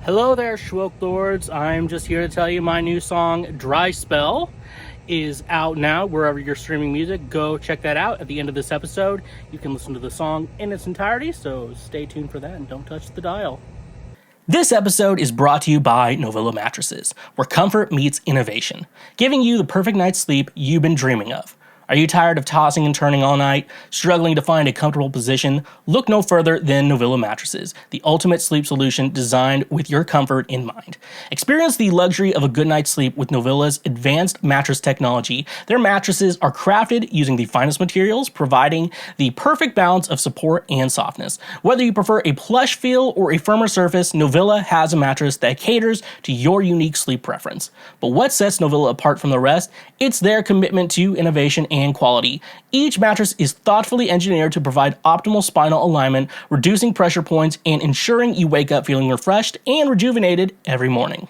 Hello there, Schwoke Lords. I'm just here to tell you my new song, Dry Spell, is out now wherever you're streaming music. Go check that out. At the end of this episode, you can listen to the song in its entirety, so stay tuned for that and don't touch the dial. This episode is brought to you by Novilla Mattresses, where comfort meets innovation, giving you the perfect night's sleep you've been dreaming of. Are you tired of tossing and turning all night, struggling to find a comfortable position? Look no further than Novilla Mattresses, the ultimate sleep solution designed with your comfort in mind. Experience the luxury of a good night's sleep with Novilla's advanced mattress technology. Their mattresses are crafted using the finest materials, providing the perfect balance of support and softness. Whether you prefer a plush feel or a firmer surface, Novilla has a mattress that caters to your unique sleep preference. But what sets Novilla apart from the rest? It's their commitment to innovation and quality. Each mattress is thoughtfully engineered to provide optimal spinal alignment, reducing pressure points and ensuring you wake up feeling refreshed and rejuvenated every morning.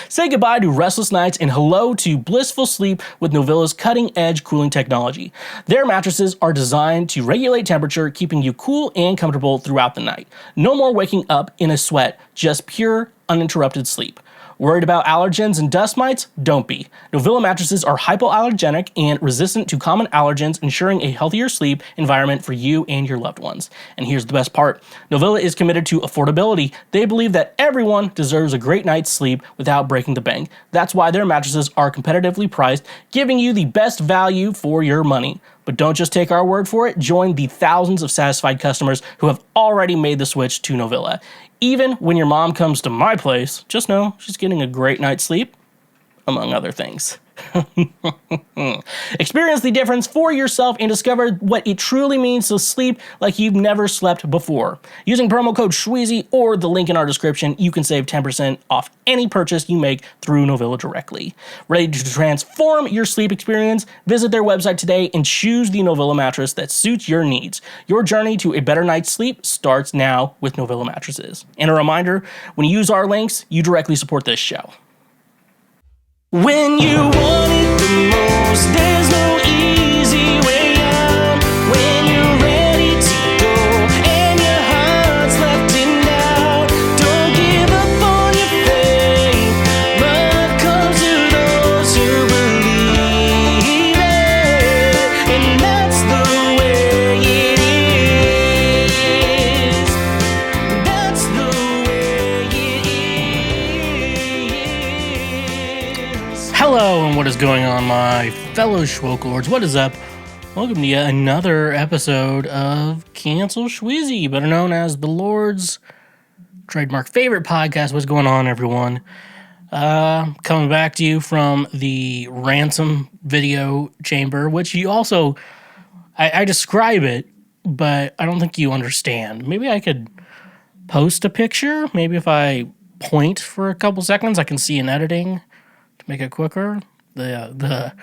Say goodbye to restless nights and hello to blissful sleep with Novilla's cutting-edge cooling technology. Their mattresses are designed to regulate temperature, keeping you cool and comfortable throughout the night. No more waking up in a sweat, just pure, uninterrupted sleep. Worried about allergens and dust mites? Don't be. Novilla mattresses are hypoallergenic and resistant to common allergens, ensuring a healthier sleep environment for you and your loved ones. And here's the best part. Novilla is committed to affordability. They believe that everyone deserves a great night's sleep without breaking the bank. That's why their mattresses are competitively priced, giving you the best value for your money. But don't just take our word for it. Join the thousands of satisfied customers who have already made the switch to Novilla. Even when your mom comes to my place, just know she's getting a great night's sleep, among other things. Experience the difference for yourself and discover what it truly means to sleep like you've never slept before. Using promo code Schweezy or the link in our description, you can save 10% off any purchase you make through Novilla directly. Ready to transform your sleep experience? Visit their website today and choose the Novilla mattress that suits your needs. Your journey to a better night's sleep starts now with Novilla mattresses. And a reminder, when you use our links, you directly support this show. When you want it the most, there's no easy way out. When you're ready to go and your heart's left in doubt, don't give up on your faith. Love comes to those who believe it, and that's the way it is. That's the way it is. Hello, and what is going on, my fellow Schwoke Lords? What is up? Welcome to yet another episode of Cancel Schweezy, better known as the Lord's trademark favorite podcast. What's going on, everyone? Coming back to you from the ransom video chamber, which you also, I describe it, but I don't think you understand. Maybe I could post a picture. Maybe if I point for a couple seconds, I can see in editing to make it quicker. The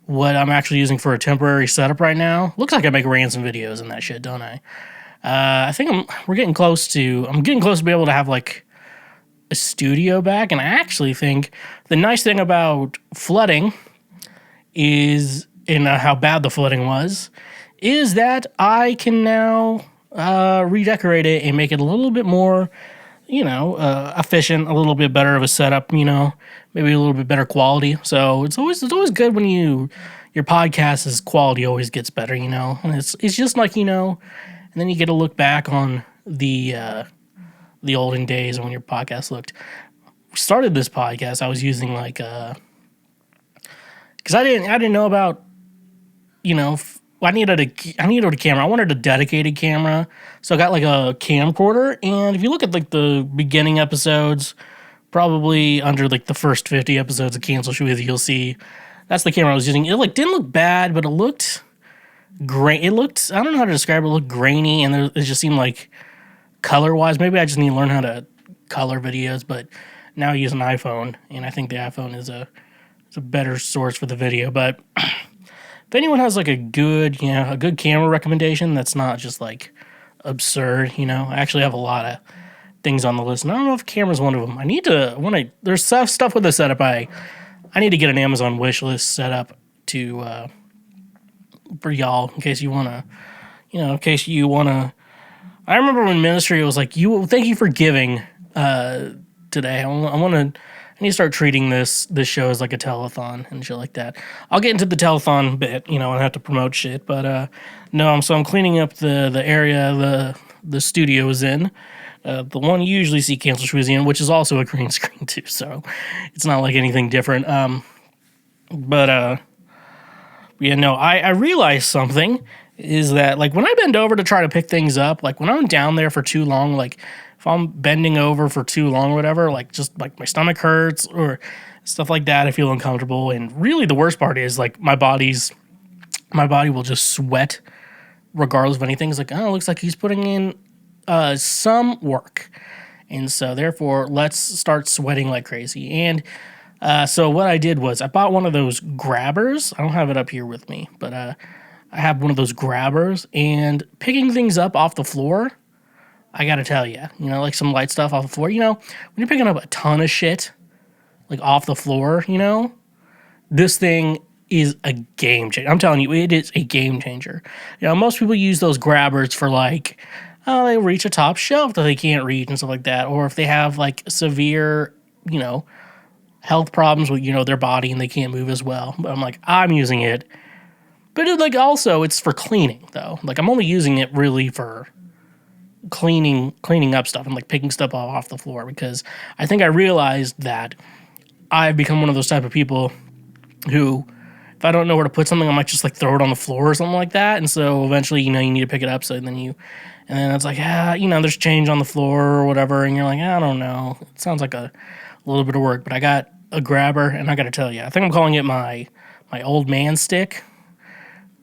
what I'm actually using for a temporary setup right now. Looks like I make ransom videos and that shit, don't I? I think I'm getting close to be able to have like a studio back, and I actually think the nice thing about flooding is, in how bad the flooding was, is that I can now redecorate it and make it a little bit more, efficient, a little bit better of a setup, maybe a little bit better quality. So it's always good when your podcast's quality always gets better, and it's just like, and then you get to look back on the olden days when your podcast looked. Started this podcast, I was using because I didn't know about, I needed a camera. I wanted a dedicated camera, so I got like a camcorder. And if you look at like the beginning episodes, probably under like the first 50 episodes of Cancel Schweezy, you'll see that's the camera I was using. It didn't look bad, but it looked great. I don't know how to describe it. It looked grainy, and it just seemed like color-wise, maybe I just need to learn how to color videos. But now I use an iPhone, and I think the iPhone is a better source for the video. But if anyone has like a good camera recommendation that's not just like absurd, I actually have a lot of things on the list, and I don't know if camera's one of them. There's stuff with the setup. I need to get an Amazon wish list set up to for y'all in case you wanna. I remember when ministry was like, thank you for giving today. I need to start treating this show as like a telethon and shit like that. I'll get into the telethon bit, and have to promote shit. But no, I'm cleaning up the area the studio is in. The one you usually see Cancel Schweezy in, which is also a green screen too, so it's not like anything different. But yeah, no, I realized something is that, like, when I bend over to try to pick things up, like, when I'm down there for too long, like, if I'm bending over for too long or whatever, like, just, like, my stomach hurts or stuff like that, I feel uncomfortable. And really the worst part is, like, my body will just sweat regardless of anything. It's like, oh, it looks like he's putting in some work. And so, therefore, let's start sweating like crazy. And so what I did was I bought one of those grabbers. I don't have it up here with me, but I have one of those grabbers, and picking things up off the floor, I gotta tell you, like some light stuff off the floor, when you're picking up a ton of shit, like off the floor, this thing is a game changer. I'm telling you, it is a game changer. Most people use those grabbers for like, oh, they reach a top shelf that they can't reach and stuff like that, or if they have like severe, health problems with, their body and they can't move as well. But I'm like, I'm using it. But also it's for cleaning though. Like, I'm only using it really for cleaning up stuff and like picking stuff off the floor, because I think I realized that I've become one of those type of people who, if I don't know where to put something, I might just like throw it on the floor or something like that. And so eventually, you need to pick it up. So then it's like, there's change on the floor or whatever. And you're like, I don't know. It sounds like a little bit of work, but I got a grabber, and I got to tell you, I think I'm calling it my old man stick.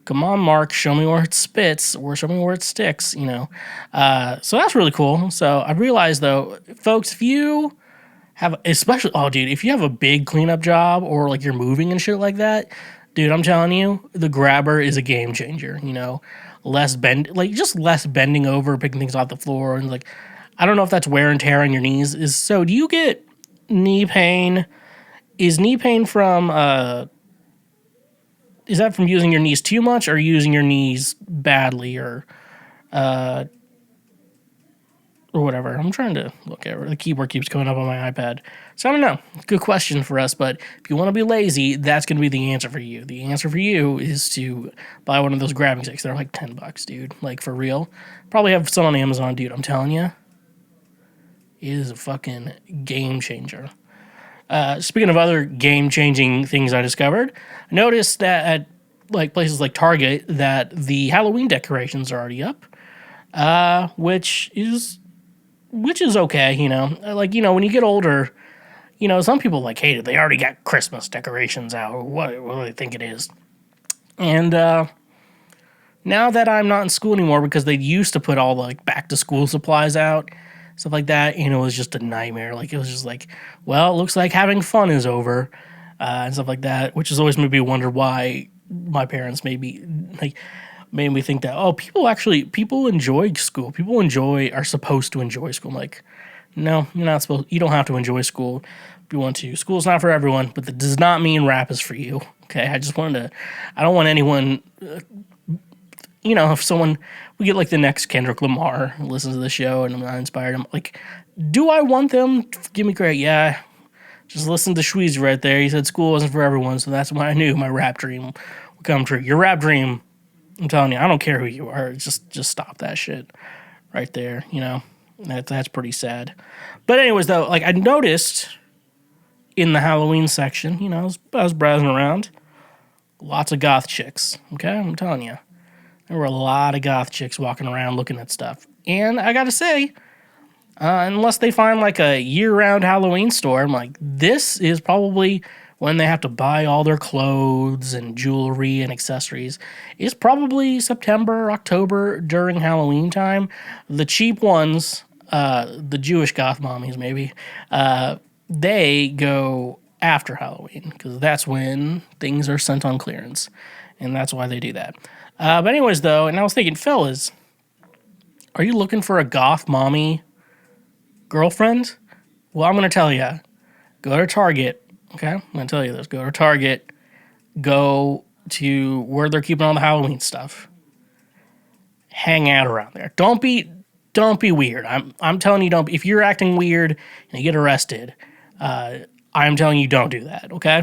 Come on, Mark, show me where it spits, or show me where it sticks, So that's really cool. So I realized, though, folks, if you have, especially, if you have a big cleanup job or like you're moving and shit like that, dude, I'm telling you, the grabber is a game changer. Less bending over, picking things off the floor, and like, I don't know if that's wear and tear on your knees. Do you get knee pain? Is knee pain from is that from using your knees too much, or using your knees badly, or whatever? I'm trying to look at it. The keyboard keeps coming up on my iPad. So I don't know. Good question for us, but if you want to be lazy, that's going to be the answer for you. The answer for you is to buy one of those grabbing sticks. They're like $10, dude. Like, for real. Probably have some on Amazon, dude. I'm telling you. It is a fucking game changer. Speaking of other game-changing things I discovered, I noticed that at like places like Target that the Halloween decorations are already up, which is okay. Like, when you get older, some people like hate it. They already got Christmas decorations out. What do they think it is? And now that I'm not in school anymore, because they used to put all the like back to school supplies out, stuff like that, it was just a nightmare. Like, it was just like, well, it looks like having fun is over, and stuff like that, which has always made me wonder why my parents made me think that, oh, people enjoy school. Are supposed to enjoy school. I'm like, no, you're not supposed, you don't have to enjoy school if you want to. School's not for everyone, but that does not mean rap is for you. Okay, I don't want anyone, if someone, we get like the next Kendrick Lamar listens to the show and I'm inspired, I'm like, do I want them to give me credit? Yeah, just listen to Schweezy right there. He said school wasn't for everyone, so that's why I knew my rap dream would come true. Your rap dream, I'm telling you, I don't care who you are, just stop that shit right there, that's pretty sad. But anyways, though, like, I noticed in the Halloween section, I was browsing around, lots of goth chicks, okay, I'm telling you. There were a lot of goth chicks walking around looking at stuff. And I gotta say, unless they find like a year-round Halloween store, I'm like, this is probably when they have to buy all their clothes and jewelry and accessories. It's probably September, October, during Halloween time. The cheap ones, the Jewish Goth Mommies maybe, they go after Halloween, because that's when things are sent on clearance. And that's why they do that. But anyways, though, and I was thinking, fellas, are you looking for a goth mommy girlfriend? Well, I'm going to tell you, go to Target, okay? I'm going to tell you this. Go to Target, go to where they're keeping all the Halloween stuff. Hang out around there. Don't be don't be weird. I'm telling you, don't. If you're acting weird and you get arrested, I'm telling you, don't do that. Okay,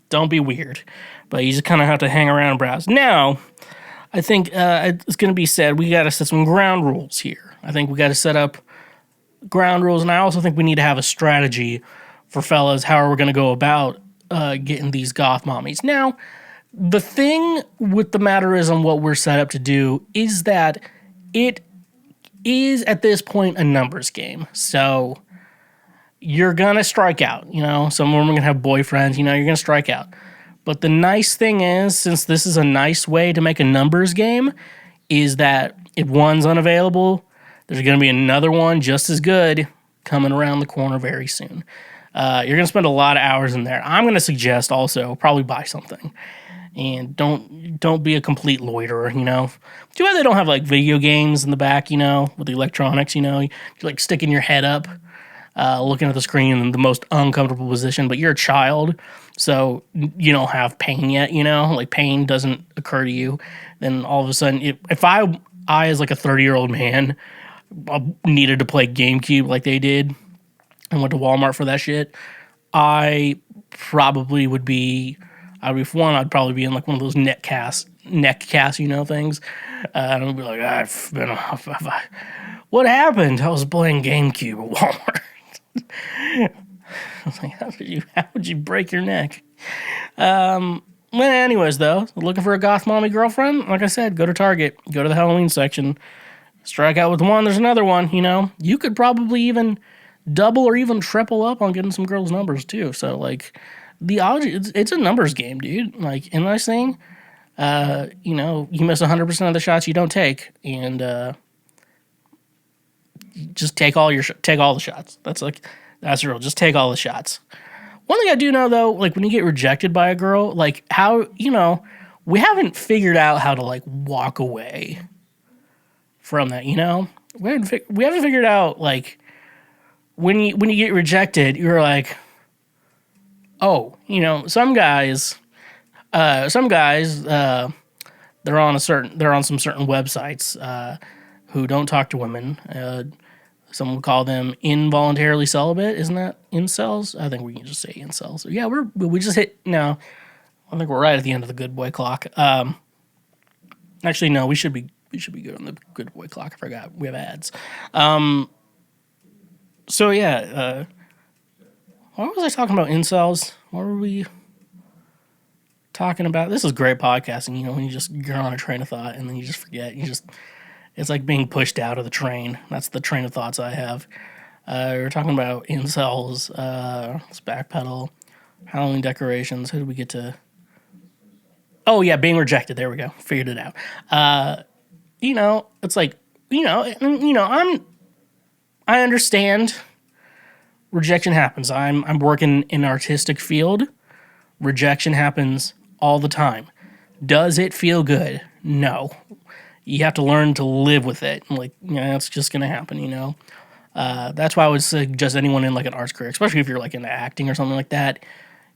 don't be weird. But you just kind of have to hang around and browse. Now, I think it's going to be said we got to set some ground rules here. I think we got to set up ground rules, and I also think we need to have a strategy for fellas. How are we going to go about getting these goth mommies? Now, the thing with the matter is, on what we're set up to do, is that it is at this point a numbers game. So you're gonna strike out. Some women are gonna have boyfriends. You're gonna strike out. But the nice thing is, since this is a nice way to make a numbers game, is that if one's unavailable, there's going to be another one just as good coming around the corner very soon. You're going to spend a lot of hours in there. I'm going to suggest also probably buy something. And don't be a complete loiterer, Too bad they don't have like video games in the back, with the electronics, You're like sticking your head up, looking at the screen in the most uncomfortable position, but you're a child, so you don't have pain yet, like pain doesn't occur to you. Then all of a sudden, if I as like a 30-year-old man needed to play GameCube like they did and went to Walmart for that shit, I probably would be, I'd probably be in like one of those neck cast, things. And I'd be like, I've been off. What happened? I was playing GameCube at Walmart. I was like, how would you break your neck? Well, anyways, though, looking for a goth mommy girlfriend, like I said, go to Target, go to the Halloween section, strike out with one, there's another one, You could probably even double or even triple up on getting some girls' numbers, too. So, like, it's a numbers game, dude. Like, and nice thing, you miss 100% of the shots you don't take, and just take all the shots. That's the rule. Just take all the shots. One thing I do know, though, like when you get rejected by a girl, like how, we haven't figured out how to like walk away from that, we haven't figured out like when you get rejected, you're like, oh, some guys, they're on some certain websites, who don't talk to women. Some would call them involuntarily celibate. Isn't that incels? I think we can just say incels. So yeah, we just hit now. I think we're right at the end of the good boy clock. Actually, no, we should be good on the good boy clock. I forgot we have ads. So yeah, what was I talking about? Incels. What were we talking about? This is great podcasting. When you're on a train of thought and then you just forget. It's like being pushed out of the train. That's the train of thoughts I have. We're talking about incels. Let's backpedal. Halloween decorations. Who did we get to? Oh, yeah, being rejected. There we go. Figured it out. It's like, I understand rejection happens. I'm working in an artistic field. Rejection happens all the time. Does it feel good? No. You have to learn to live with it. Like, it's just going to happen, That's why I would suggest anyone in, like, an arts career, especially if you're, like, into acting or something like that,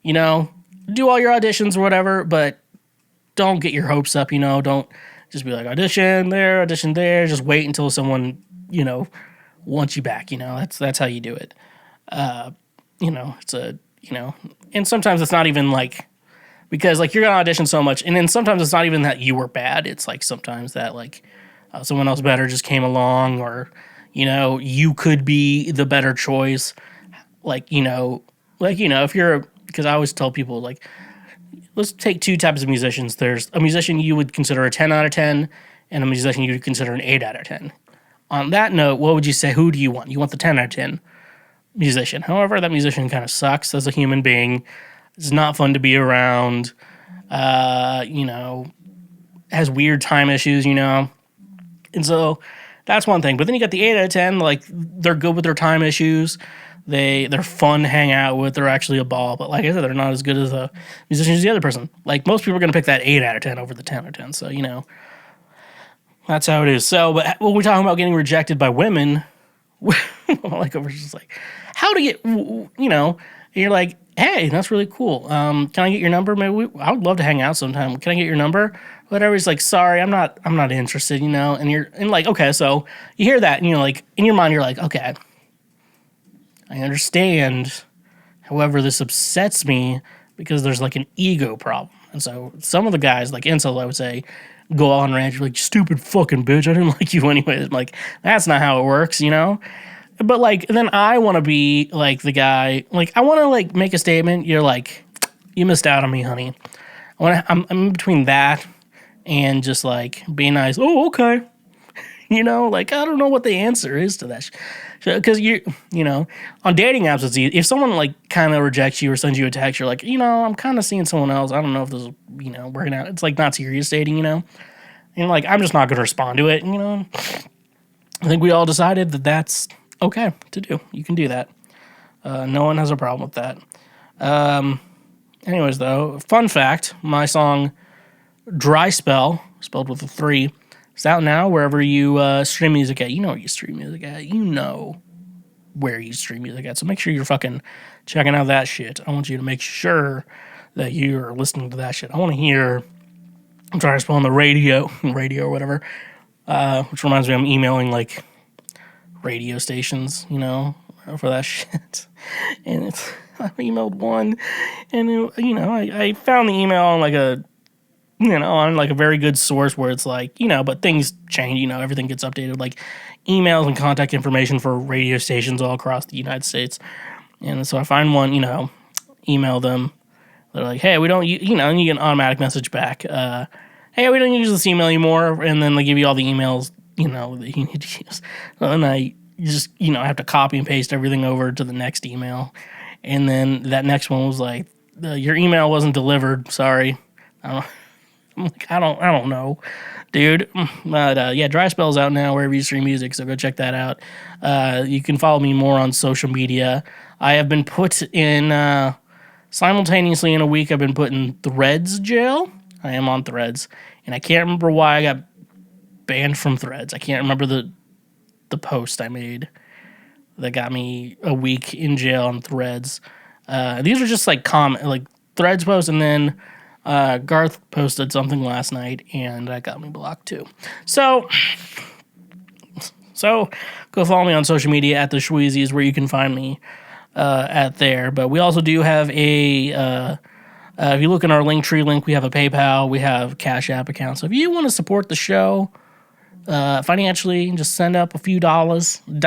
do all your auditions or whatever, but don't get your hopes up, Don't just be like, audition there. Just wait until someone, wants you back, That's how you do it. It's and sometimes it's not even, like, because, like, you're going to audition so much, and then sometimes it's not even that you were bad. It's, like, sometimes that, like, someone else better just came along, or, you could be the better choice. If you're, because I always tell people, like, let's take two types of musicians. There's a musician you would consider a 10 out of 10, and a musician you would consider an 8 out of 10. On that note, what would you say? Who do you want? You want the 10 out of 10 musician. However, that musician kind of sucks as a human being. It's not fun to be around, has weird time issues, And so that's one thing. But then you got the 8 out of 10, like, they're good with their time issues. They're fun to hang out with. They're actually a ball. But like I said, they're not as good as a musician as the other person. Like, most people are going to pick that 8 out of 10 over the 10 out of 10. So, that's how it is. So, but when we're talking about getting rejected by women, like, we're just like, how to get, And you're like, hey, that's really cool. Can I get your number? I would love to hang out sometime. Can I get your number? Whatever. He's like, sorry, I'm not interested, and like, okay, so you hear that and you're like, in your mind, you're like, okay, I understand. However, this upsets me because there's like an ego problem. And so some of the guys, like incel, I would say, go on rant, you're like, stupid fucking bitch, I didn't like you anyways. I'm like, that's not how it works, But like, then I want to be like the guy, like, I want to like make a statement. You're like, you missed out on me, honey. I'm in between that and just like being nice. Oh, okay. Like, I don't know what the answer is to that. Because on dating apps, it's easy. If someone like kind of rejects you or sends you a text, you're like, I'm kind of seeing someone else. I don't know if this is, working out. It's like not serious dating, And like, I'm just not going to respond to it. I think we all decided that that's okay to do. You can do that. No one has a problem with that. Anyways, though, fun fact, my song Dry Spell, spelled with a 3, is out now wherever you stream music at. You know where you stream music at. You know where you stream music at. So make sure you're fucking checking out that shit. I want you to make sure that you're listening to that shit. I want to hear Dry Spell on the radio or whatever, which reminds me I'm emailing like radio stations, for that shit. And I emailed one, and I found the email on like a very good source where it's like, but things change, everything gets updated, like emails and contact information for radio stations all across the United States. And so I find one, email them. They're like, hey, we don't, and you get an automatic message back. Hey, we don't use this email anymore. And then they give you all the emails, that you need to use. And I just, I have to copy and paste everything over to the next email. And then that next one was like, your email wasn't delivered. Sorry. I'm like, I don't know, dude. But yeah, Dry Spell's out now wherever you stream music, so go check that out. You can follow me more on social media. I have been put in, simultaneously in a week, I've been put in Threads jail. I am on Threads, and I can't remember why I got banned from Threads. I can't remember the post I made that got me a week in jail on Threads. These are just like Threads posts, and then Garth posted something last night, and that got me blocked too. So go follow me on social media at TheSchweezy is where you can find me at there. But we also do have if you look in our Linktree link, we have a PayPal, we have Cash App account. So if you want to support the show financially, just send up a few dollars. You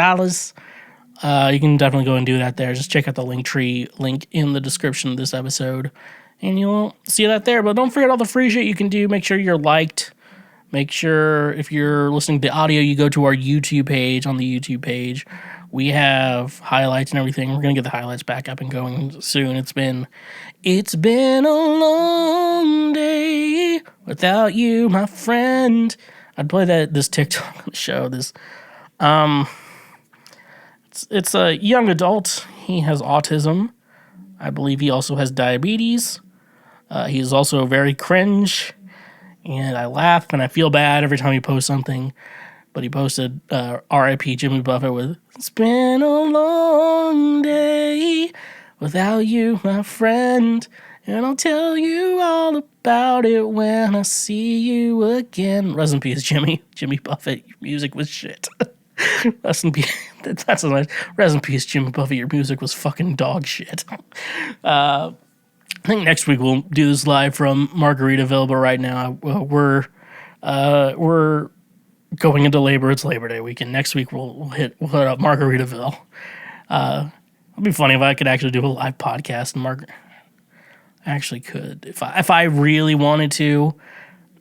can definitely go and do that there. Just check out the Linktree link in the description of this episode, and you'll see that there. But don't forget all the free shit you can do. Make sure you're liked. Make sure if you're listening to audio, you go to our YouTube page. On the YouTube page, we have highlights and everything. We're going to get the highlights back up and going soon. It's been a long day without you, my friend. I'd play this TikTok on the show. It's a young adult. He has autism. I believe he also has diabetes. He is also very cringe, and I laugh and I feel bad every time he posts something. But he posted R.I.P. Jimmy Buffett with, it's been a long day without you, my friend, and I'll tell you all about it when I see you again. Rest in peace, Jimmy Buffett. Your music was shit. Rest in peace. That's a nice. Rest in peace, Jimmy Buffett. Your music was fucking dog shit. I think next week we'll do this live from Margaritaville, but right now we're going into labor. It's Labor Day weekend. Next week we'll hit up Margaritaville. It'd be funny if I could actually do a live podcast. I actually could if I really wanted to.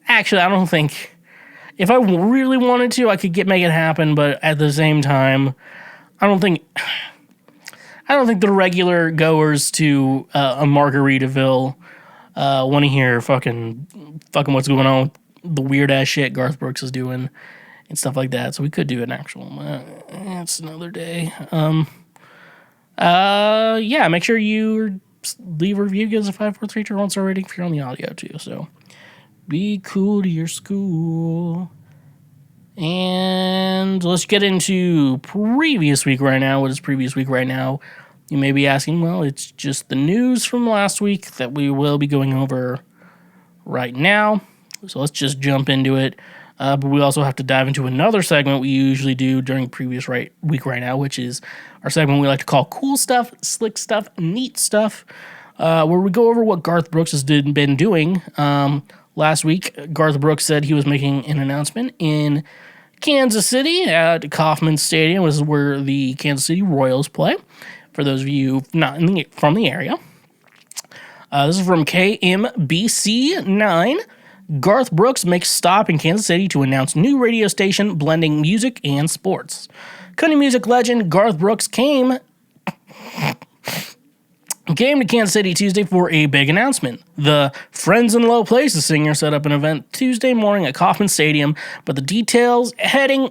Actually, I don't think. If I really wanted to, I could make it happen. But at the same time, I don't think the regular goers to a Margaritaville want to hear fucking what's going on with the weird ass shit Garth Brooks is doing and stuff like that. So we could do an actual. It's another day. Yeah. Make sure you leave a review. Give us a 5, 4, 3, 2, 1 star rating if you're on the audio too. So be cool to your school. And let's get into previous week right now. What is previous week right now? You may be asking, well, it's just the news from last week that we will be going over right now. So let's just jump into it. But we also have to dive into another segment we usually do during previous week right now, which is our segment we like to call Cool Stuff, Slick Stuff, Neat Stuff, where we go over what Garth Brooks has been doing. Last week, Garth Brooks said he was making an announcement in Kansas City at Kauffman Stadium, which is where the Kansas City Royals play, for those of you not from the area. This is from KMBC 9. Garth Brooks makes stop in Kansas City to announce new radio station blending music and sports. Country music legend Garth Brooks came to Kansas City Tuesday for a big announcement. The Friends in Low Places singer set up an event Tuesday morning at Kauffman Stadium, but the details heading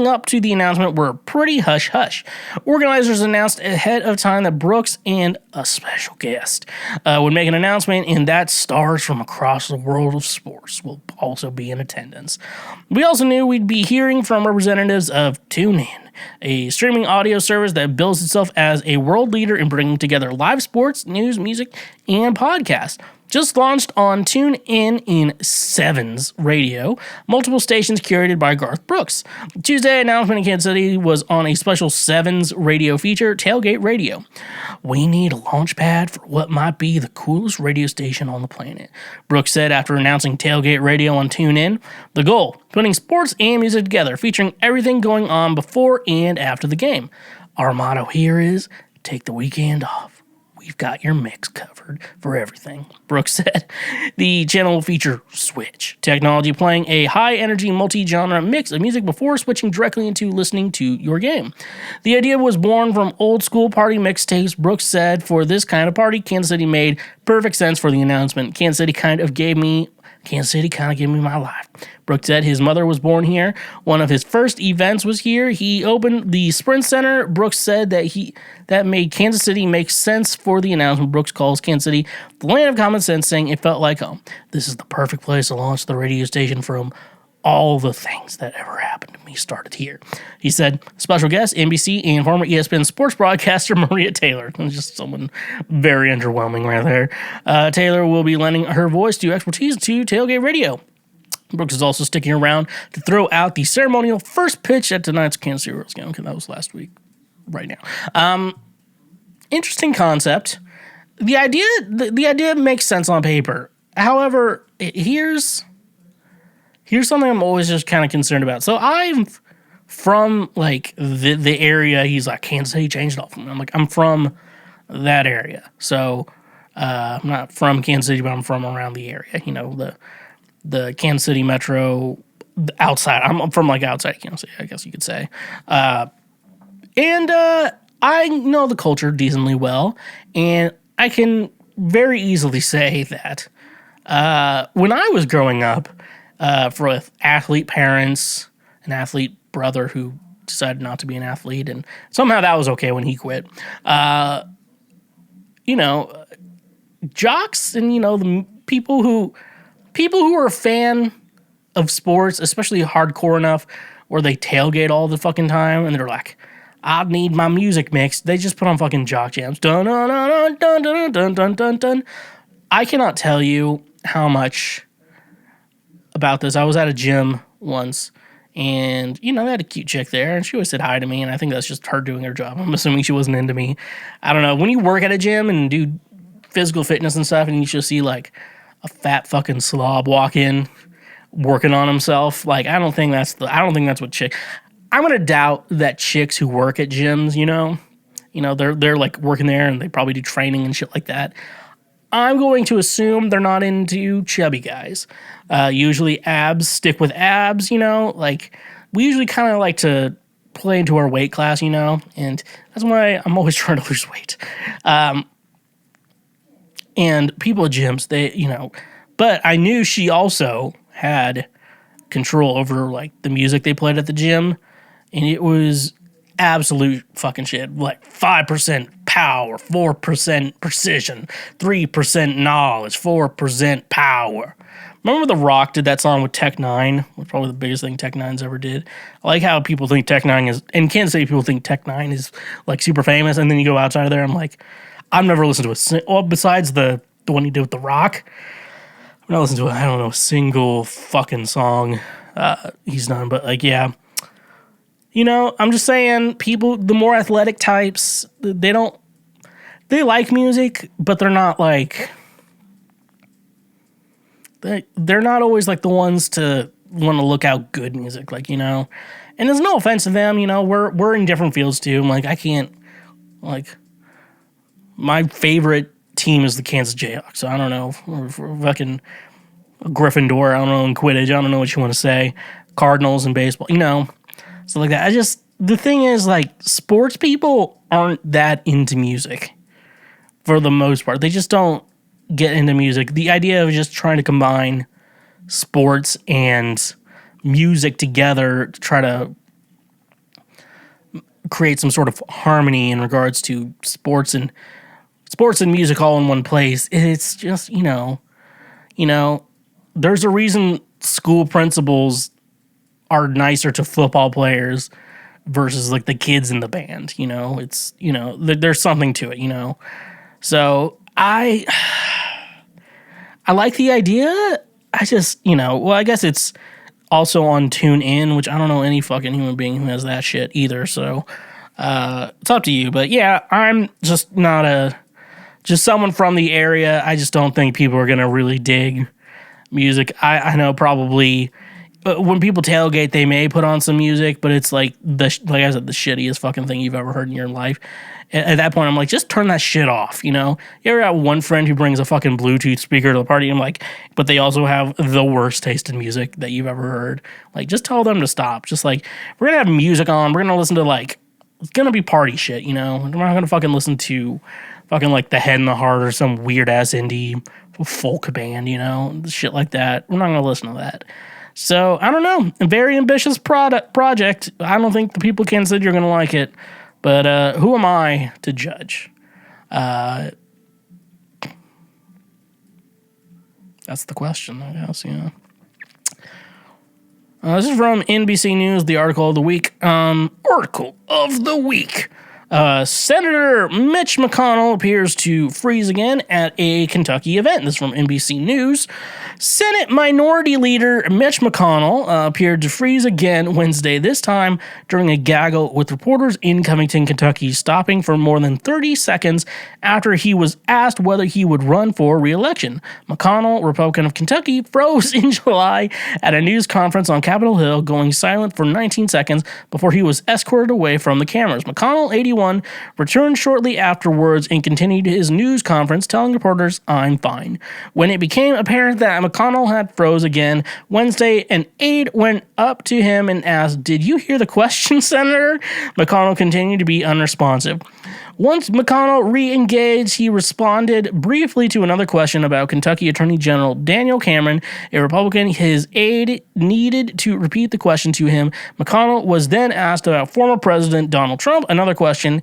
up to the announcement were pretty hush-hush. Organizers announced ahead of time that Brooks and a special guest would make an announcement, and that stars from across the world of sports will also be in attendance. We also knew we'd be hearing from representatives of TuneIn, a streaming audio service that bills itself as a world leader in bringing together live sports, news, music, and podcasts. Just launched on TuneIn in Sevens Radio, multiple stations curated by Garth Brooks. Tuesday announcement in Kansas City was on a special Sevens Radio feature, Tailgate Radio. We need a launch pad for what might be the coolest radio station on the planet, Brooks said after announcing Tailgate Radio on TuneIn. The goal, putting sports and music together, featuring everything going on before and after the game. Our motto here is, take the weekend off. We've got your mix covered for everything, Brooks said. The channel will feature Switch technology, playing a high-energy, multi-genre mix of music before switching directly into listening to your game. The idea was born from old-school party mixtapes, Brooks said. For this kind of party, Kansas City made perfect sense for the announcement. Kansas City kind of gave me my life. Brooks said his mother was born here. One of his first events was here. He opened the Sprint Center. Brooks said that made Kansas City make sense for the announcement. Brooks calls Kansas City the land of common sense, saying it felt like home. This is the perfect place to launch the radio station from. All the things that ever happened to me started here. He said, special guest, NBC and former ESPN sports broadcaster Maria Taylor. Just someone very underwhelming right there. Taylor will be lending her voice to expertise to Tailgate Radio. Brooks is also sticking around to throw out the ceremonial first pitch at tonight's Kansas City Royals game. Okay, that was last week. Right now. Interesting concept. The idea makes sense on paper. However, here's something I'm always just kind of concerned about. So I'm from, like, the area. He's like, Kansas City changed it all for me. I'm like, I'm from that area. So I'm not from Kansas City, but I'm from around the area. You know, the Kansas City metro outside. I'm from, like, outside Kansas City, I guess you could say. And I know the culture decently well. And I can very easily say that when I was growing up, for athlete parents, an athlete brother who decided not to be an athlete, and somehow that was okay when he quit. Jocks and, the people who are a fan of sports, especially hardcore enough where they tailgate all the fucking time, and they're like, I need my music mixed. They just put on fucking jock jams. Dun dun dun dun dun dun dun dun dun. I cannot tell you how much about this. I was at a gym once, and, they had a cute chick there, and she always said hi to me, and I think that's just her doing her job. I'm assuming she wasn't into me. I don't know. When you work at a gym and do physical fitness and stuff, and you just see, like, a fat fucking slob walk in, working on himself, like, I don't think that's what I'm going to doubt that chicks who work at gyms, they're like working there, and they probably do training and shit like that. I'm going to assume they're not into chubby guys. Usually abs stick with abs, like we usually kind of like to play into our weight class, and that's why I'm always trying to lose weight. And people at gyms, but I knew she also had control over, like, the music they played at the gym, and it was absolute fucking shit. Like 5% power, 4% precision, 3% knowledge, 4% power. Remember The Rock did that song with Tech Nine? Was probably the biggest thing Tech Nine's ever did. I like how people think Tech Nine is, in Kansas City, people think Tech Nine is like super famous, and then you go outside of there, I'm like, I've never listened to well, besides the one he did with The Rock, I've not listened to, I don't know, a single fucking song he's done, but like, yeah. You know, I'm just saying, people, the more athletic types, they like music, but they're not like, they're not always like the ones to want to look out good music, like, you know. And there's no offense to them, you know, we're in different fields too. I'm like, I can't, like, my favorite team is the Kansas Jayhawks. So I don't know, or fucking Gryffindor, I don't know, in Quidditch, I don't know what you want to say, Cardinals in baseball, you know, stuff like that. The thing is, like, sports people aren't that into music for the most part. They just don't get into music. The idea of just trying to combine sports and music together to try to create some sort of harmony in regards to sports and music all in one place. It's just, you know, there's a reason school principals are nicer to football players versus like the kids in the band, you know. It's, you know, there's something to it, you know. So I like the idea. I just, you know, well, I guess it's also on TuneIn, which I don't know any fucking human being who has that shit either. So it's up to you. But yeah, I'm just not just someone from the area. I just don't think people are going to really dig music. I know probably when people tailgate, they may put on some music, but it's like like I said, the shittiest fucking thing you've ever heard in your life. At that point, I'm like, just turn that shit off, you know? You ever got one friend who brings a fucking Bluetooth speaker to the party? I'm like, but they also have the worst taste in music that you've ever heard. Like, just tell them to stop. Just like, we're going to have music on. We're going to listen to, like, it's going to be party shit, you know? We're not going to fucking listen to fucking, like, The Head and the Heart or some weird-ass indie folk band, you know? Shit like that. We're not going to listen to that. So, I don't know. A very ambitious project. I don't think the people can say you're going to like it. But who am I to judge? That's the question, I guess, you know. This is from NBC News, the article of the week. Senator Mitch McConnell appears to freeze again at a Kentucky event. This is from NBC News. Senate Minority Leader Mitch McConnell appeared to freeze again Wednesday, this time during a gaggle with reporters in Covington, Kentucky, stopping for more than 30 seconds after he was asked whether he would run for re-election. McConnell, Republican of Kentucky, froze in July at a news conference on Capitol Hill, going silent for 19 seconds before he was escorted away from the cameras. McConnell, 81, returned shortly afterwards and continued his news conference, telling reporters, "I'm fine." When it became apparent that McConnell had froze again Wednesday, an aide went up to him and asked, "Did you hear the question, Senator?" McConnell continued to be unresponsive. Once McConnell re-engaged, he responded briefly to another question about Kentucky Attorney General Daniel Cameron, a Republican. His aide needed to repeat the question to him. McConnell was then asked about former President Donald Trump, another question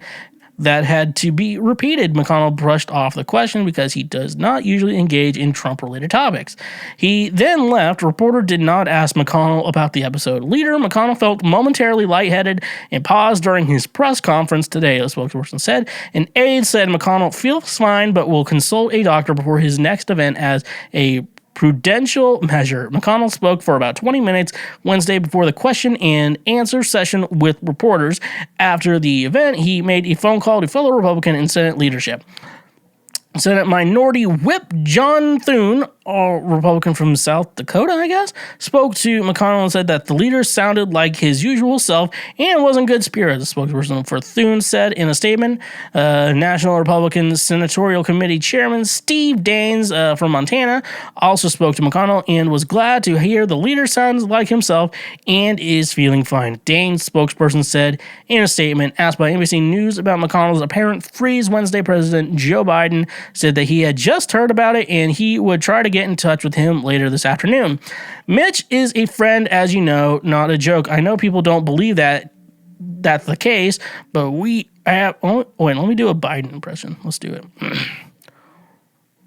that had to be repeated. McConnell brushed off the question because he does not usually engage in Trump-related topics. He then left. A reporter did not ask McConnell about the episode. Leader McConnell felt momentarily lightheaded and paused during his press conference today, a spokesperson said. An aide said McConnell feels fine but will consult a doctor before his next event as a prudential measure. McConnell spoke for about 20 minutes Wednesday before the question and answer session with reporters. After the event, he made a phone call to fellow Republican and Senate leadership. Senate Minority Whip John Thune, a Republican from South Dakota, I guess, spoke to McConnell and said that the leader sounded like his usual self and was in good spirits. The spokesperson for Thune said in a statement. National Republican Senatorial Committee Chairman Steve Daines from Montana also spoke to McConnell and was glad to hear the leader sounds like himself and is feeling fine. Daines' spokesperson said in a statement, asked by NBC News about McConnell's apparent freeze Wednesday, President Joe Biden said that he had just heard about it and he would try to get in touch with him later this afternoon. Mitch is a friend, as you know, not a joke. I know people don't believe that that's the case, but we have. Oh, wait, let me do a Biden impression. Let's do it.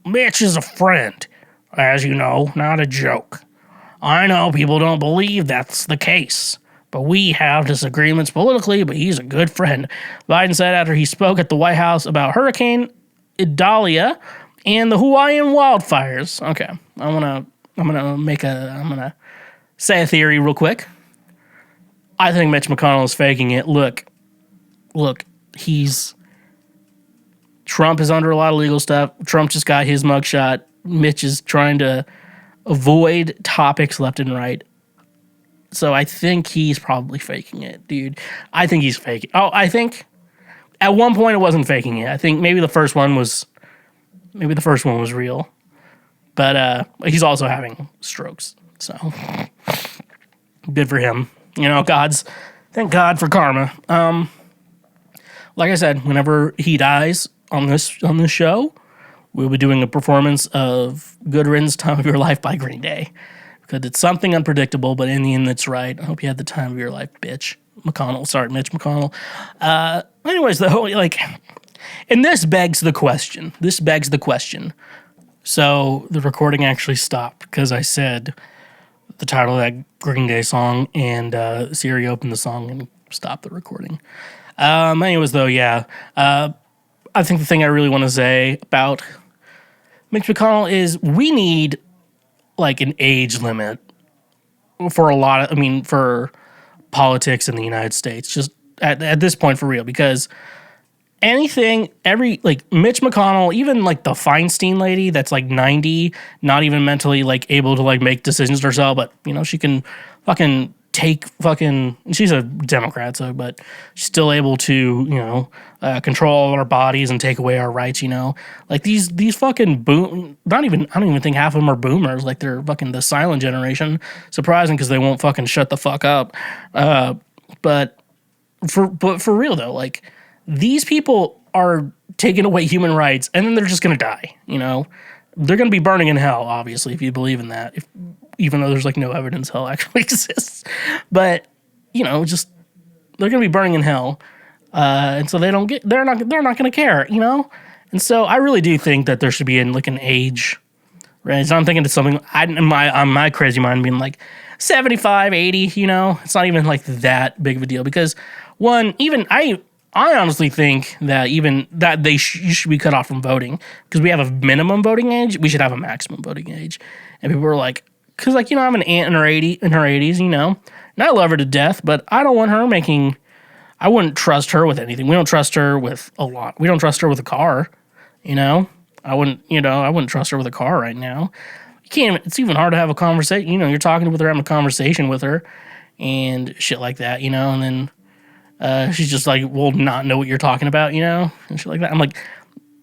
Mitch is a friend, as you know, not a joke. I know people don't believe that's the case, but we have disagreements politically, but he's a good friend. Biden said after he spoke at the White House about Hurricane Idalia and the Hawaiian wildfires. Okay, I'm gonna say a theory real quick. I think Mitch McConnell is faking it. Look, Trump is under a lot of legal stuff. Trump just got his mugshot. Mitch is trying to avoid topics left and right. So I think he's probably faking it, dude. I think he's faking. Oh, I think at one point it wasn't faking it. I think maybe the first one was real. But he's also having strokes. So good for him. You know, thank God for karma. Like I said, whenever he dies on this show, we'll be doing a performance of Good Riddance, Time of Your Life by Green Day. Because it's something unpredictable, but in the end, it's right. I hope you had the time of your life, Mitch McConnell. Anyways, though, and this begs the question. So the recording actually stopped because I said the title of that Green Day song, and Siri opened the song and stopped the recording. Anyways, though, yeah. I think the thing I really want to say about Mitch McConnell is we need an age limit for politics in the United States, just at this point for real, because Mitch McConnell, even the Feinstein lady that's 90, not even mentally able to make decisions herself, but she can she's a Democrat, but she's still able to, control all our bodies and take away our rights, these fucking I don't even think half of them are boomers, they're fucking the silent generation. Surprising because they won't fucking shut the fuck up. But for real though, these people are taking away human rights and then they're just going to die, They're going to be burning in hell, obviously, if you believe in that. Even though there's no evidence hell actually exists. But, just they're going to be burning in hell. And so they're not going to care, And so I really do think that there should be an age, right? So I'm thinking it's something on my crazy mind being 75, 80, It's not even that big of a deal because one, even I honestly think that even that you should be cut off from voting because we have a minimum voting age. We should have a maximum voting age. And people are because I have an aunt in her 80s, and I love her to death, but I don't want her I wouldn't trust her with anything. We don't trust her with a lot. We don't trust her with a car, I wouldn't trust her with a car right now. It's even hard to have a conversation. You're talking with her, having a conversation with her and shit like that, and then she's just will not know what you're talking about, and shit like that. I'm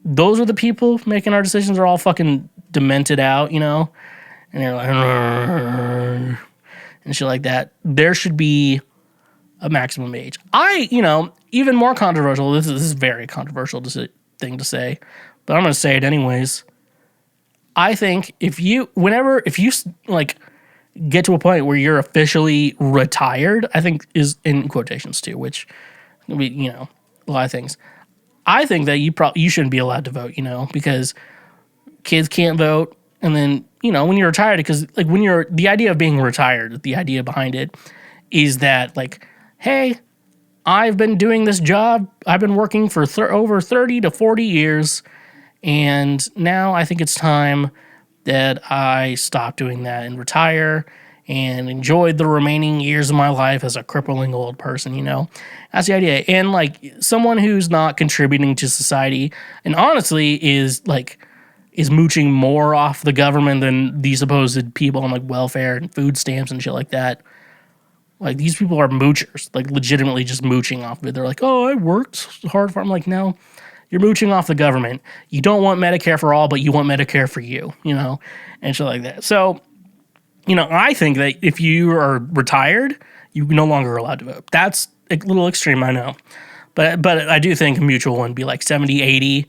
those are the people making our decisions are all fucking demented out, and they're and shit like that. There should be a maximum age. Even more controversial, this is very controversial thing to say, but I'm going to say it anyways. I think if you get to a point where you're officially retired, I think is in quotations too, which would be, a lot of things. I think that you shouldn't be allowed to vote, because kids can't vote. And then, when you're retired, because the idea of being retired, the idea behind it is that hey, I've been doing this job. I've been working for over 30 to 40 years. And now I think it's time that I stop doing that and retire and enjoy the remaining years of my life as a crippling old person, That's the idea. And someone who's not contributing to society and honestly is mooching more off the government than these supposed people on welfare and food stamps and shit like that. These people are moochers, legitimately just mooching off of it. They're oh, I worked hard for it. I'm no, you're mooching off the government. You don't want Medicare for all, but you want Medicare for you, and shit like that. So, I think that if you are retired, you're no longer allowed to vote. That's a little extreme, I know. But I do think a mutual one would be 70, 80.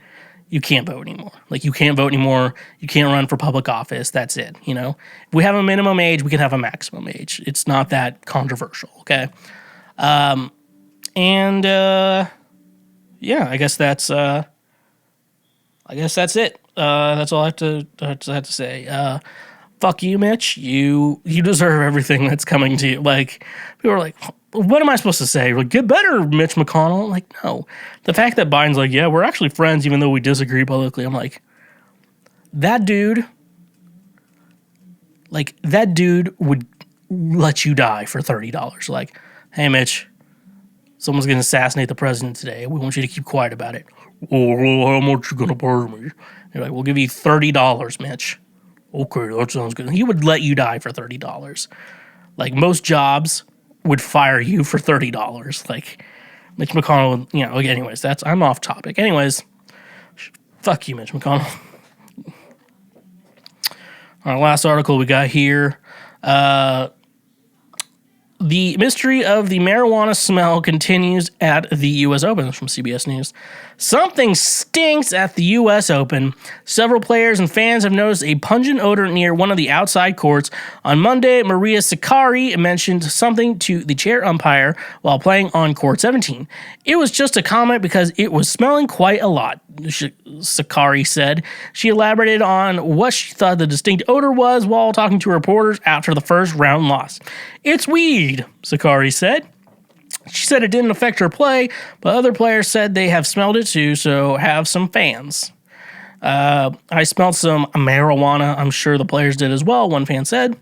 You can't vote anymore. You can't vote anymore. You can't run for public office. That's it. If we have a minimum age, we can have a maximum age. It's not that controversial, okay? And yeah, I guess that's it. That's all I have to say. Fuck you, Mitch. You deserve everything that's coming to you. Like, people are like, what am I supposed to say? Like, get better, Mitch McConnell. Like, no. The fact that Biden's like, yeah, we're actually friends even though we disagree publicly. I'm like, that dude would let you die for $30. Like, hey, Mitch, someone's going to assassinate the president today. We want you to keep quiet about it. Oh, well, how much you going to pay me? They're like, we'll give you $30, Mitch. Okay, that sounds good. He would let you die for $30. Like, most jobs would fire you for $30. Like, Mitch McConnell, anyways, I'm off topic. Anyways, fuck you, Mitch McConnell. Our last article we got here. The mystery of the marijuana smell continues at the U.S. Open, from CBS News. Something stinks at the U.S. Open. Several players and fans have noticed a pungent odor near one of the outside courts. On Monday, Maria Sakkari mentioned something to the chair umpire while playing on court 17. It was just a comment because it was smelling quite a lot, Sakkari said. She elaborated on what she thought the distinct odor was while talking to reporters after the first round loss. It's weed, Sakkari said. She said it didn't affect her play, but other players said they have smelled it too, so have some fans. I smelled some marijuana. I'm sure the players did as well, one fan said.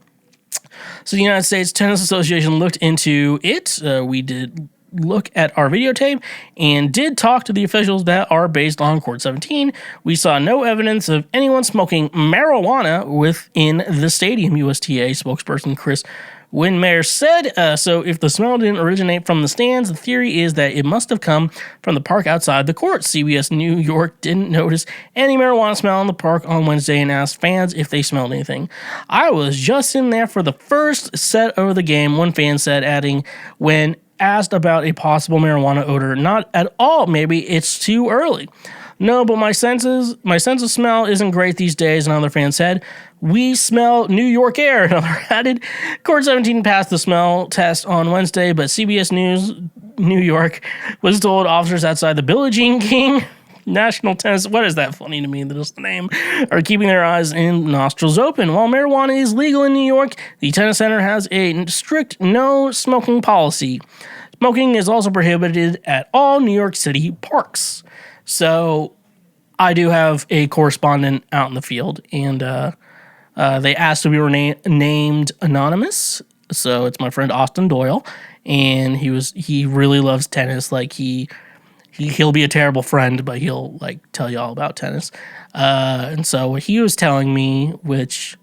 So the United States Tennis Association looked into it. We did look at our videotape and did talk to the officials that are based on Court 17. We saw no evidence of anyone smoking marijuana within the stadium, USTA spokesperson Chris Winmayer said. So if the smell didn't originate from the stands, the theory is that it must have come from the park outside the court. CBS New York didn't notice any marijuana smell in the park on Wednesday and asked fans if they smelled anything. I was just in there for the first set of the game, one fan said, adding, when asked about a possible marijuana odor, not at all, maybe it's too early. No, but my sense of smell isn't great these days, another fan said. We smell New York air, another added. Court 17 passed the smell test on Wednesday, but CBS News New York was told officers outside the Billie Jean King National Tennis, what is that funny to me, that is the name, are keeping their eyes and nostrils open. While marijuana is legal in New York, the tennis center has a strict no smoking policy. Smoking is also prohibited at all New York City parks. So I do have a correspondent out in the field, and they asked if we were named anonymous. So it's my friend Austin Doyle, and he really loves tennis. Like he'll be a terrible friend, but he'll like tell you all about tennis. And so what he was telling me, which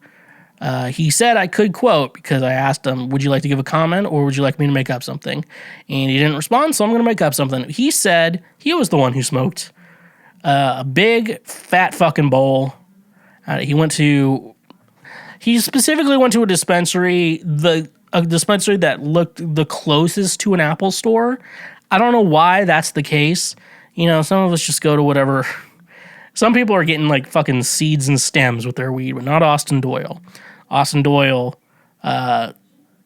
he said I could quote, because I asked him, would you like to give a comment or would you like me to make up something? And he didn't respond, so I'm going to make up something. He said he was the one who smoked a big fat fucking bowl. He specifically went to a dispensary that looked the closest to an Apple store. I don't know why that's the case. You know, some of us just go to whatever. Some people are getting like fucking seeds and stems with their weed, but not Austin Doyle. Austin Doyle,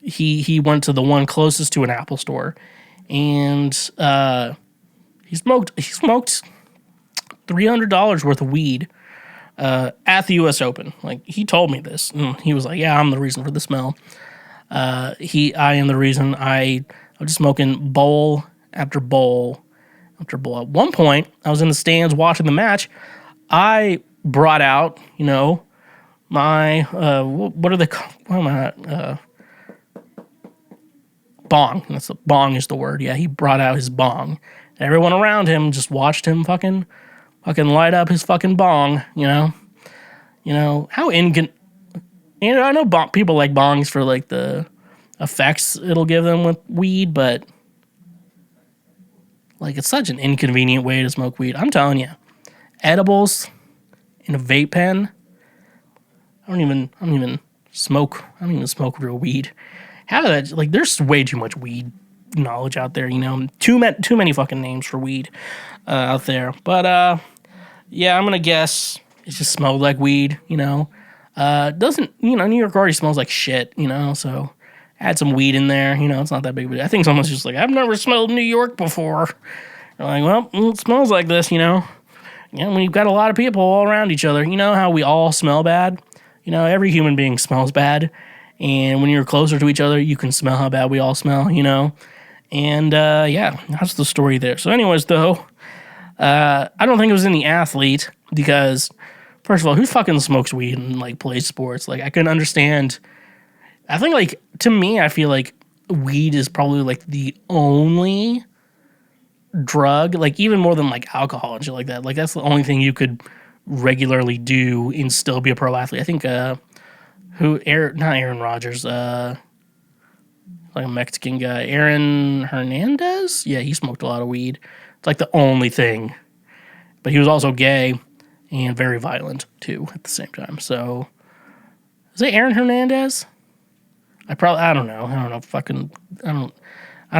he went to the one closest to an Apple store, and he smoked $300 worth of weed at the U.S. Open. Like, he told me this. And he was like, yeah, I'm the reason for the smell. I am the reason. I'm just smoking bowl after bowl after bowl. At one point, I was in the stands watching the match. I brought out, my, what are they called? What am I, bong. Bong is the word. Yeah, he brought out his bong. Everyone around him just watched him fucking light up his fucking bong, how I know people like bongs for like the effects it'll give them with weed, but like it's such an inconvenient way to smoke weed. I'm telling you, edibles in a vape pen. I don't even smoke real weed. How did that, like, there's way too much weed knowledge out there, too many fucking names for weed out there. But yeah, I'm gonna guess it just smelled like weed, doesn't, New York already smells like shit, so add some weed in there. You know, it's not that big of a deal. I think someone's just like, I've never smelled New York before. You're like, well, it smells like this, you know. Yeah, when you've got a lot of people all around each other, you know how we all smell bad? You know, every human being smells bad. And when you're closer to each other, you can smell how bad we all smell, you know? And, yeah, that's the story there. So anyways, though, I don't think it was any athlete because, first of all, who fucking smokes weed and, like, plays sports? Like, I can understand. I think, like, to me, I feel like weed is probably, like, the only drug, like, even more than, like, alcohol and shit like that. Like, that's the only thing you could regularly do and still be a pro athlete. I think, not Aaron Rodgers, like a Mexican guy, Aaron Hernandez? Yeah, he smoked a lot of weed. It's like the only thing. But he was also gay and very violent, too, at the same time. So, is it Aaron Hernandez? I don't know. I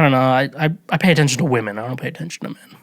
don't know. I pay attention to women. I don't pay attention to men.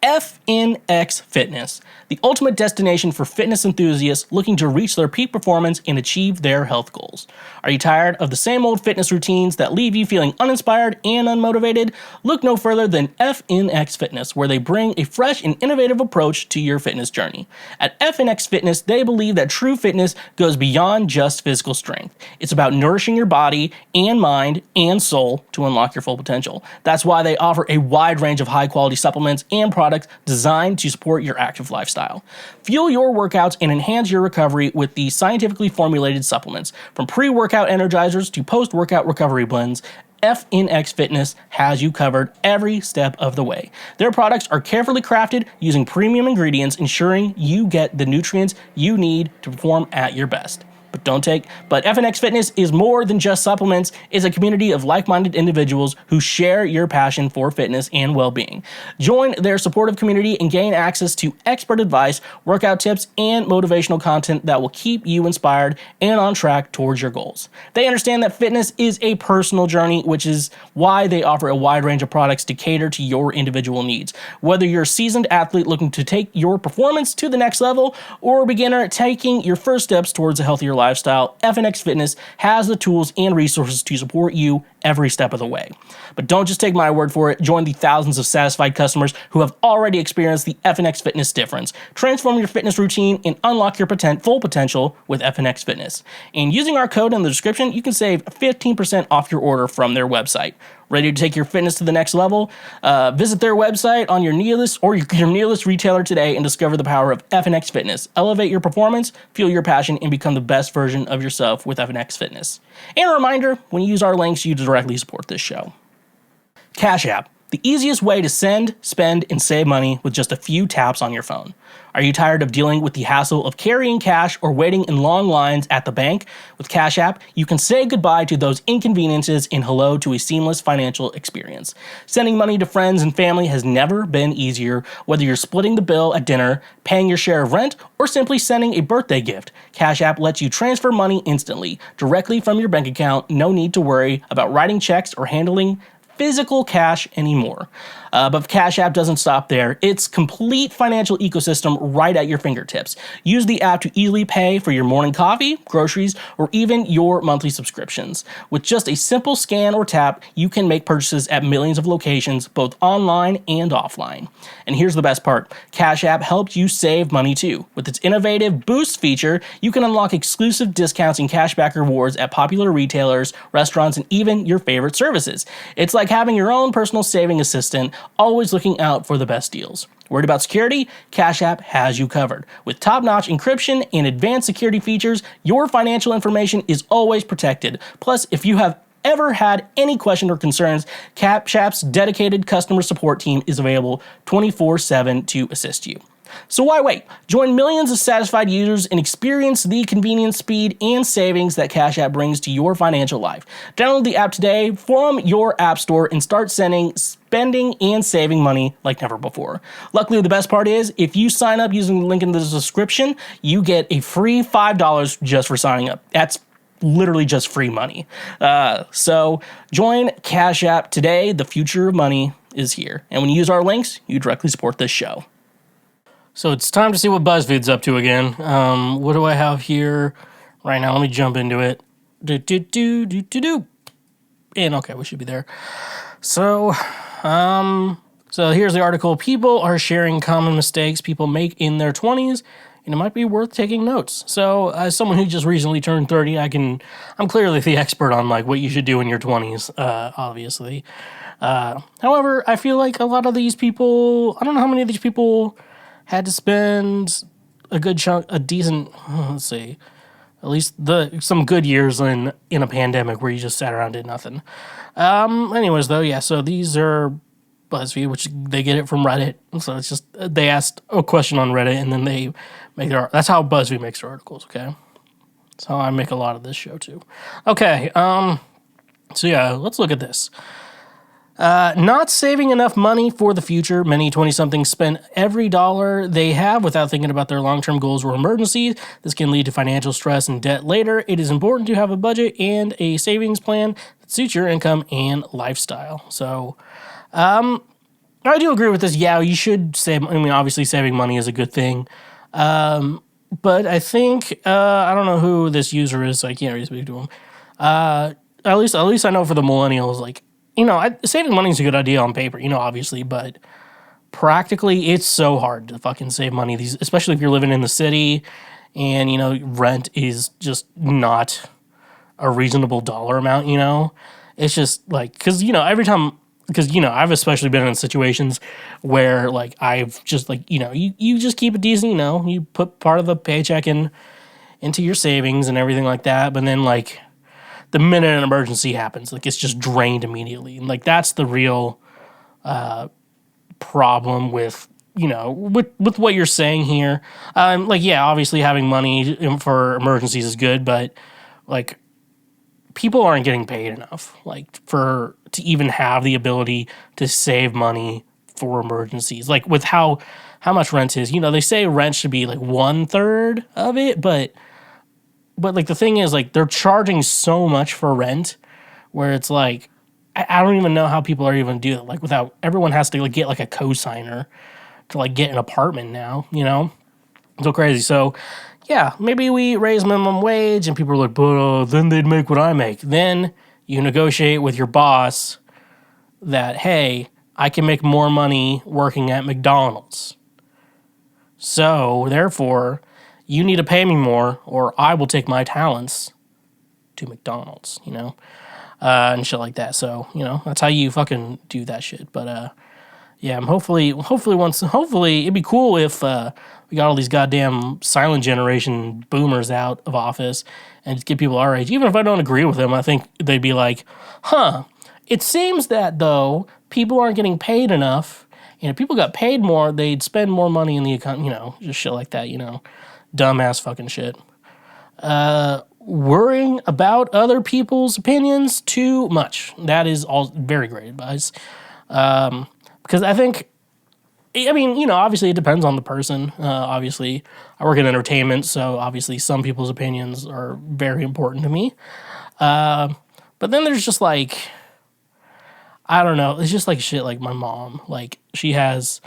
FNX Fitness, the ultimate destination for fitness enthusiasts looking to reach their peak performance and achieve their health goals. Are you tired of the same old fitness routines that leave you feeling uninspired and unmotivated? Look no further than FNX Fitness, where they bring a fresh and innovative approach to your fitness journey. At FNX Fitness, they believe that true fitness goes beyond just physical strength. It's about nourishing your body and mind and soul to unlock your full potential. That's why they offer a wide range of high-quality supplements and products designed to support your active lifestyle. Fuel your workouts and enhance your recovery with these scientifically formulated supplements. From pre-workout energizers to post-workout recovery blends, FNX Fitness has you covered every step of the way. Their products are carefully crafted using premium ingredients, ensuring you get the nutrients you need to perform at your best. But FNX Fitness is more than just supplements. It's a community of like-minded individuals who share your passion for fitness and well-being. Join their supportive community and gain access to expert advice, workout tips, and motivational content that will keep you inspired and on track towards your goals. They understand that fitness is a personal journey, which is why they offer a wide range of products to cater to your individual needs. Whether you're a seasoned athlete looking to take your performance to the next level or a beginner taking your first steps towards a healthier lifestyle, FNX Fitness has the tools and resources to support you every step of the way. But don't just take my word for it. Join the thousands of satisfied customers who have already experienced the FNX Fitness difference. Transform your fitness routine and unlock your full potential with FNX Fitness. And using our code in the description, you can save 15% off your order from their website. Ready to take your fitness to the next level? Visit their website on your nearest retailer today and discover the power of FNX Fitness. Elevate your performance, fuel your passion, and become the best version of yourself with FNX Fitness. And a reminder, when you use our links, you directly support this show. Cash App, the easiest way to send, spend, and save money with just a few taps on your phone. Are you tired of dealing with the hassle of carrying cash or waiting in long lines at the bank? With Cash App, you can say goodbye to those inconveniences and hello to a seamless financial experience. Sending money to friends and family has never been easier, whether you're splitting the bill at dinner, paying your share of rent, or simply sending a birthday gift. Cash App lets you transfer money instantly, directly from your bank account. No need to worry about writing checks or handling physical cash anymore. But Cash App doesn't stop there. It's complete financial ecosystem right at your fingertips. Use the app to easily pay for your morning coffee, groceries, or even your monthly subscriptions. With just a simple scan or tap, you can make purchases at millions of locations, both online and offline. And here's the best part. Cash App helps you save money too. With its innovative Boost feature, you can unlock exclusive discounts and cashback rewards at popular retailers, restaurants, and even your favorite services. It's like having your own personal saving assistant, always looking out for the best deals. Worried about security? Cash App has you covered. With top-notch encryption and advanced security features, your financial information is always protected. Plus, if you have ever had any questions or concerns, Cash App's dedicated customer support team is available 24/7 to assist you. So why wait? Join millions of satisfied users and experience the convenience, speed, and savings that Cash App brings to your financial life. Download the app today from your app store and start spending and saving money like never before. Luckily, the best part is, if you sign up using the link in the description, you get a free $5 just for signing up. That's literally just free money. So join Cash App today. The future of money is here. And when you use our links, you directly support this show. So it's time to see what BuzzFeed's up to again. What do I have here right now? Let me jump into it. And okay, we should be there. So, so here's the article. People are sharing common mistakes people make in their 20s, and it might be worth taking notes. So, as someone who just recently turned 30, I'm clearly the expert on like what you should do in your 20s, obviously. However, I feel like a lot of these people, I don't know how many of these people had to spend a decent, let's see, at least some good years in a pandemic where you just sat around and did nothing. Anyways, though, yeah. So these are BuzzFeed, which they get it from Reddit. So it's just they asked a question on Reddit, and then they make their. That's how BuzzFeed makes their articles. Okay, that's how I make a lot of this show too. Okay. So yeah, let's look at this. Not saving enough money for the future. Many 20-somethings spend every dollar they have without thinking about their long-term goals or emergencies. This can lead to financial stress and debt later. It is important to have a budget and a savings plan that suits your income and lifestyle. So, I do agree with this. Yeah, you should save. I mean, obviously, saving money is a good thing. But I think I don't know who this user is, so I can't really speak to him. At least I know for the millennials, like, saving money is a good idea on paper, obviously, but practically it's so hard to fucking save money. Especially if you're living in the city and, rent is just not a reasonable dollar amount, It's just like, because I've especially been in situations where like I've just like, you just keep it decent, you put part of the paycheck into your savings and everything like that, but then like, the minute an emergency happens, like it's just drained immediately. And like that's the real problem with with what you're saying here. Like yeah, obviously having money for emergencies is good, but like people aren't getting paid enough like to even have the ability to save money for emergencies. Like with how much rent is, they say rent should be like 1/3 of it, but like the thing is like they're charging so much for rent where it's like I don't even know how people are even do it. Like without everyone has to like get like a cosigner to like get an apartment now, So crazy. So yeah, maybe we raise minimum wage and people are like, but then they'd make what I make. Then you negotiate with your boss that, hey, I can make more money working at McDonald's. So therefore, you need to pay me more or I will take my talents to McDonald's, and shit like that. So, that's how you fucking do that shit. But, yeah, hopefully it'd be cool if we got all these goddamn silent generation boomers out of office and just get people our age. Even if I don't agree with them, I think they'd be like, it seems that, though, people aren't getting paid enough. And if people got paid more, they'd spend more money in the economy, just shit like that, dumbass fucking shit. Worrying about other people's opinions too much. That is all very great advice. Because I think, obviously it depends on the person. Obviously, I work in entertainment, so obviously some people's opinions are very important to me. But then there's just like, I don't know, it's just like shit like my mom. Like, she has,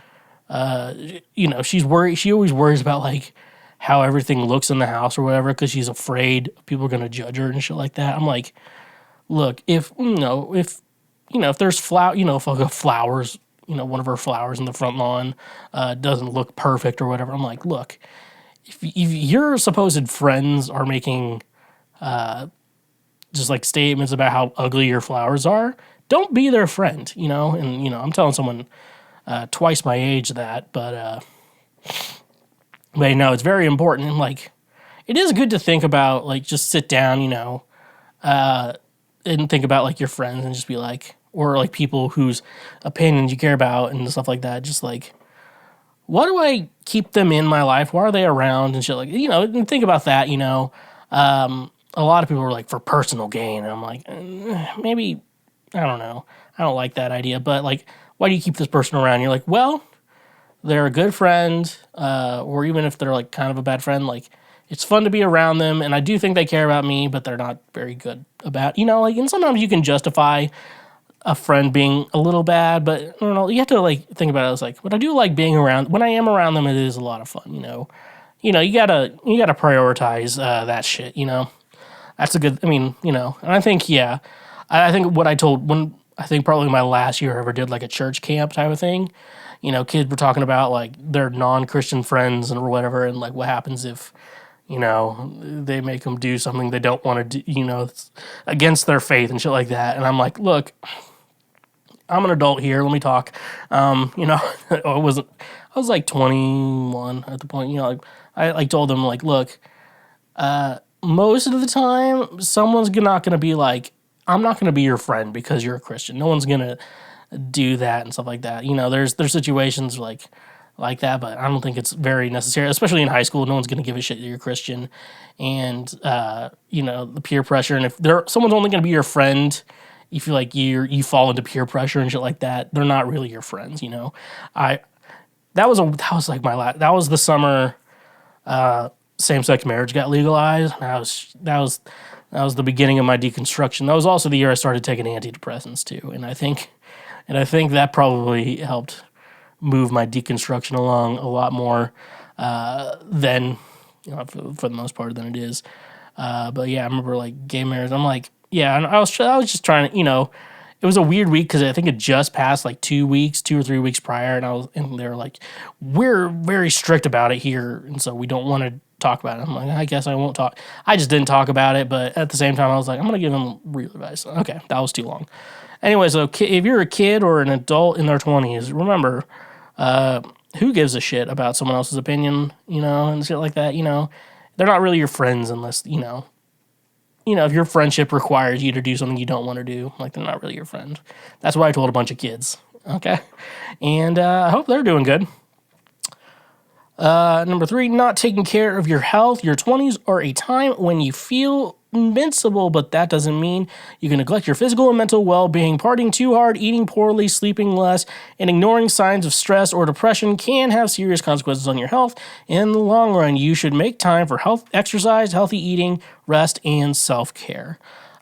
she's worried, she always worries about like, how everything looks in the house or whatever because she's afraid people are going to judge her and shit like that. I'm like, look, if there's if like flowers, one of her flowers in the front lawn doesn't look perfect or whatever, I'm like, look, if your supposed friends are making just like statements about how ugly your flowers are, don't be their friend, and, I'm telling someone twice my age that, but no, it's very important. And like, it is good to think about, like, just sit down, and think about like your friends and just be like, or like people whose opinions you care about and stuff like that. Just like, why do I keep them in my life? Why are they around and shit like, and think about that, a lot of people are like for personal gain. And I'm like, maybe, I don't know. I don't like that idea, but like, why do you keep this person around? You're like, well, they're a good friend, or even if they're like kind of a bad friend, like it's fun to be around them, and I do think they care about me, but they're not very good about, like, and sometimes you can justify a friend being a little bad, but I don't know, you have to like think about it as like, but I do like being around, when I am around them, it is a lot of fun, you gotta prioritize that shit, that's a good, I mean, and I think, yeah, I think what I told when, I think probably my last year I ever did like a church camp type of thing, kids were talking about like their non-Christian friends and whatever, and like what happens if, they make them do something they don't want to do, it's against their faith and shit like that. And I'm like, look, I'm an adult here. Let me talk. I was like 21 at the point, like I like told them like, look, most of the time someone's not going to be like, I'm not going to be your friend because you're a Christian. No one's going to do that and stuff like that. There's situations like that, but I don't think it's very necessary, especially in high school. No one's going to give a shit that you're Christian, and the peer pressure. And if someone's only going to be your friend, you feel like you fall into peer pressure and shit like that, they're not really your friends. That was like that was the summer same-sex marriage got legalized. That was the beginning of my deconstruction. That was also the year I started taking antidepressants too, and I think that probably helped move my deconstruction along a lot more than, for the most part, than it is. But yeah, I remember like gay marriage. I'm like, yeah, and I was just trying to, it was a weird week because I think it just passed like 2 or 3 weeks prior, and they were like, we're very strict about it here, and so we don't want to talk about it. I'm like, I guess I won't talk. I just didn't talk about it, but at the same time, I was like, I'm gonna give them real advice. Okay, that was too long. Anyway, so if you're a kid or an adult in their 20s, remember, who gives a shit about someone else's opinion, and shit like that, they're not really your friends unless, if your friendship requires you to do something you don't want to do, like they're not really your friend. That's what I told a bunch of kids, okay? And I hope they're doing good. Number 3, not taking care of your health. Your 20s are a time when you feel invincible, but that doesn't mean you can neglect your physical and mental well-being. Partying too hard, eating poorly, sleeping less, and ignoring signs of stress or depression can have serious consequences on your health. In the long run, you should make time for exercise, healthy eating, rest, and self-care.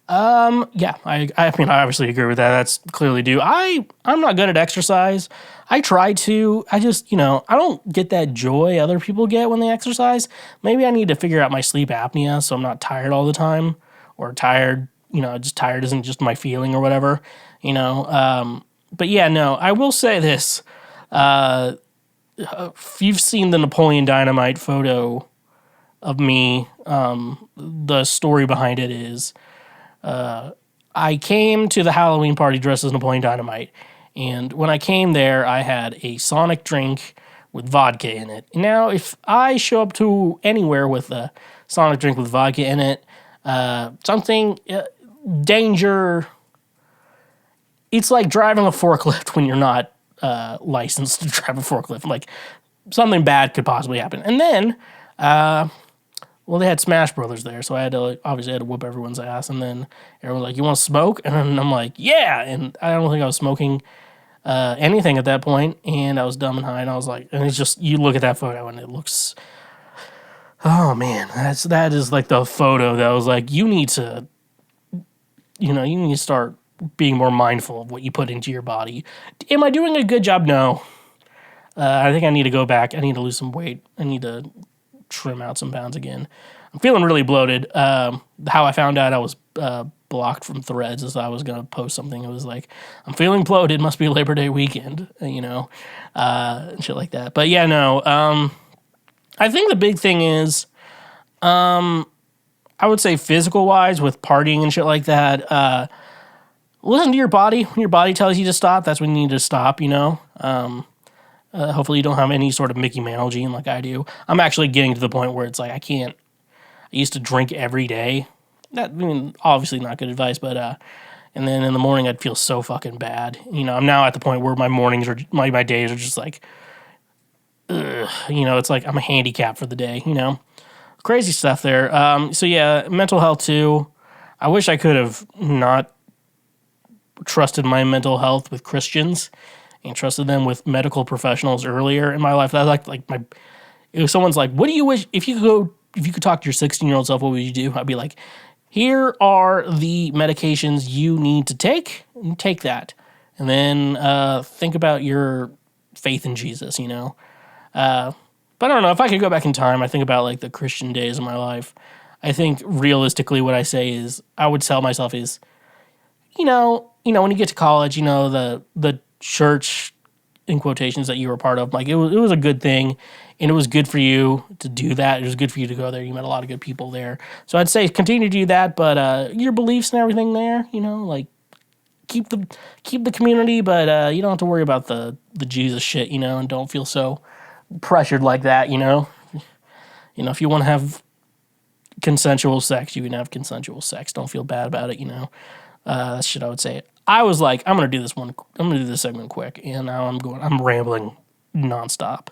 Yeah, I mean, I obviously agree with that. That's clearly due. I'm not good at exercise. I try to. I just, I don't get that joy other people get when they exercise. Maybe I need to figure out my sleep apnea so I'm not tired all the time, or tired, just tired isn't just my feeling or whatever, But yeah, no, I will say this. If you've seen the Napoleon Dynamite photo of me, the story behind it is, I came to the Halloween party dressed as Napoleon Dynamite, and when I came there, I had a Sonic drink with vodka in it. Now, if I show up to anywhere with a Sonic drink with vodka in it, danger, it's like driving a forklift when you're not licensed to drive a forklift. Like, something bad could possibly happen. And then, well, they had Smash Brothers there, so I had to obviously had to whoop everyone's ass. And then everyone was like, "You want to smoke?" And then I'm like, "Yeah!" And I don't think I was smoking anything at that point, and I was dumb and high, and I was like, and it's just, you look at that photo and it looks, oh man, that is like the photo that was like, you need to start being more mindful of what you put into your body. Am I doing a good job? No. I think I need to go back. I need to lose some weight. I need to trim out some pounds again. I'm feeling really bloated. How I found out I was blocked from Threads is I was going to post something. It was like, I'm feeling bloated, must be Labor Day weekend, and shit like that. But yeah, no. I think the big thing is, I would say physical-wise with partying and shit like that, listen to your body. When your body tells you to stop, that's when you need to stop, hopefully you don't have any sort of Mickey Mantle gene like I do. I'm actually getting to the point where it's like I used to drink every day. That, I mean, obviously not good advice, but and then in the morning I'd feel so fucking bad. I'm now at the point where my mornings my days are just like, ugh, it's like I'm a handicap for the day. Crazy stuff there. So yeah, mental health too. I wish I could have not trusted my mental health with Christians and trusted them with medical professionals earlier in my life. That like my, if someone's like, what do you wish, if you could talk to your 16-year-old self, what would you do? I'd be like, here are the medications you need to take, and take that. And then think about your faith in Jesus, But I don't know, if I could go back in time, I think about like the Christian days of my life. I think realistically what I say is, I would tell myself is, when you get to college, the church, in quotations, that you were part of, like, it was a good thing, and it was good for you to do that. It was good for you to go there. You met a lot of good people there. So I'd say continue to do that, but your beliefs and everything there, like, keep the community, but you don't have to worry about the Jesus shit, and don't feel so pressured like that, if you want to have consensual sex, you can have consensual sex. Don't feel bad about it, that's shit I would say. I was like, I'm gonna do this segment quick, and now I'm rambling nonstop.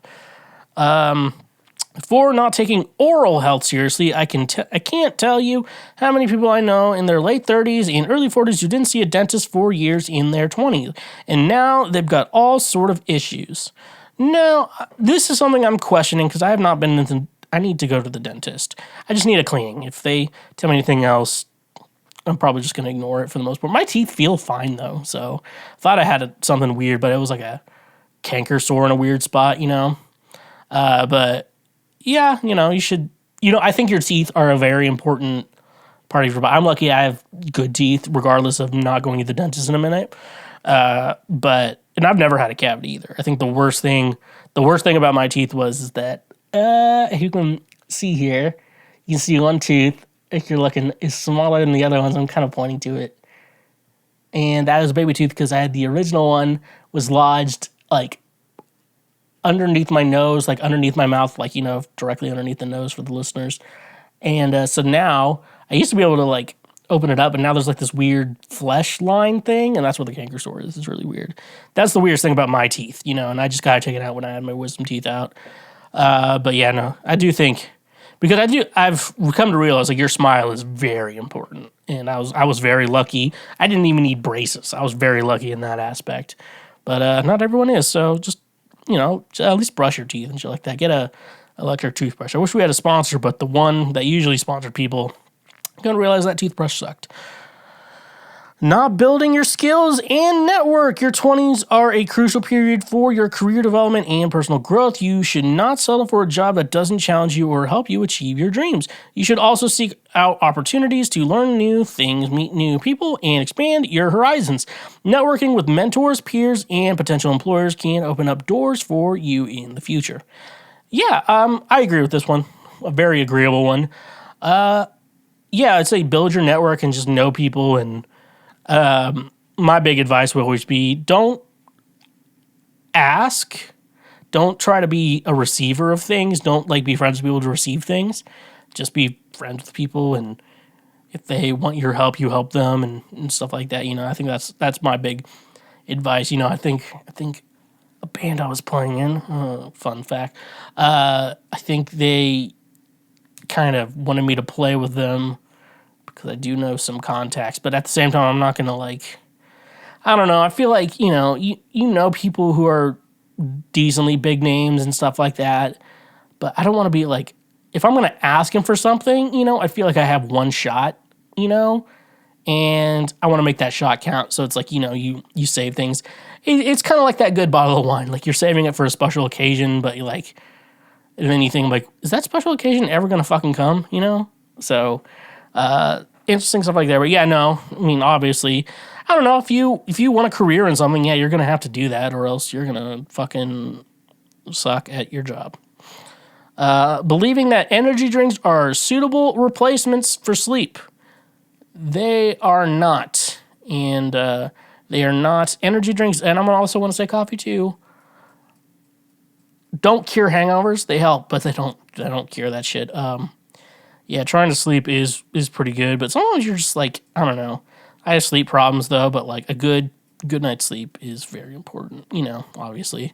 For not taking oral health seriously, I can't tell you how many people I know in their late 30s and early 40s who didn't see a dentist for years in their 20s, and now they've got all sort of issues. Now, this is something I'm questioning because I have not been I need to go to the dentist. I just need a cleaning. If they tell me anything else, I'm probably just going to ignore it for the most part. My teeth feel fine, though, so I thought I had something weird, but it was like a canker sore in a weird spot, But, yeah, you should... I think your teeth are a very important part of your body. I'm lucky I have good teeth, regardless of not going to the dentist in a minute. And I've never had a cavity either. I think the worst thing about my teeth is that, if you can see here, you can see one tooth, if you're looking, is smaller than the other ones. I'm kind of pointing to it. And that is a baby tooth because I had the original one was lodged like underneath my nose, like underneath my mouth, like, directly underneath the nose for the listeners. And so now I used to be able to like open it up, and now there's like this weird flesh line thing, and that's what the canker sore is. It's really weird. That's the weirdest thing about my teeth, and I just got to take it out when I had my wisdom teeth out. But yeah, no, I do think, because I've come to realize like your smile is very important, and I was very lucky. I didn't even need braces. I was very lucky in that aspect, but not everyone is. So just at least brush your teeth and shit like that. Get a electric toothbrush. I wish we had a sponsor, but the one that usually sponsored people, I'm gonna realize that toothbrush sucked. Not building your skills and network. Your 20s are a crucial period for your career development and personal growth. You should not settle for a job that doesn't challenge you or help you achieve your dreams. You should also seek out opportunities to learn new things, meet new people, and expand your horizons. Networking with mentors, peers, and potential employers can open up doors for you in the future. Yeah, I agree with this one. A very agreeable one. Yeah, I'd say build your network and just know people. And my big advice will always be, don't ask. Don't try to be a receiver of things. Don't like be friends with people to receive things. Just be friends with people, and if they want your help, you help them, and stuff like that. I think that's my big advice. I think a band I was playing in, fun fact, I think they kind of wanted me to play with them because I do know some contacts, but at the same time, I'm not going to I don't know. I feel like, you know people who are decently big names and stuff like that, but I don't want to be like, if I'm going to ask him for something, I feel like I have one shot, and I want to make that shot count. So it's like, you save things. It's kind of like that good bottle of wine. Like, you're saving it for a special occasion, but and then you think, like, is that special occasion ever going to fucking come, So, interesting stuff like that. But yeah, no, I mean, obviously, I don't know, if you want a career in something, yeah, you're going to have to do that, or else you're going to fucking suck at your job. Believing that energy drinks are suitable replacements for sleep. They are not. And they are not energy drinks. And I'm also want to say coffee too. Don't cure hangovers. They help, but they don't cure that shit. Yeah, trying to sleep is pretty good, but sometimes you're just like, I don't know. I have sleep problems though, but like a good night's sleep is very important, obviously.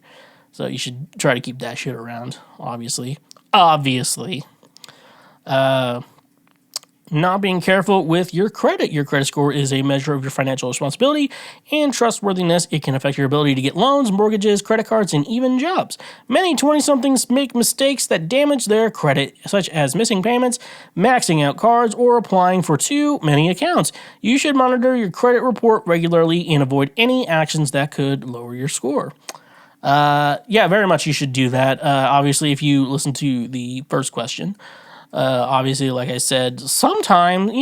So you should try to keep that shit around, obviously. Not being careful with your credit. Your credit score is a measure of your financial responsibility and trustworthiness. It can affect your ability to get loans, mortgages, credit cards, and even jobs. Many 20-somethings make mistakes that damage their credit, such as missing payments, maxing out cards, or applying for too many accounts. You should monitor your credit report regularly and avoid any actions that could lower your score. Yeah, very much you should do that. Obviously, if you listen to the first question, Obviously, like I said, sometimes,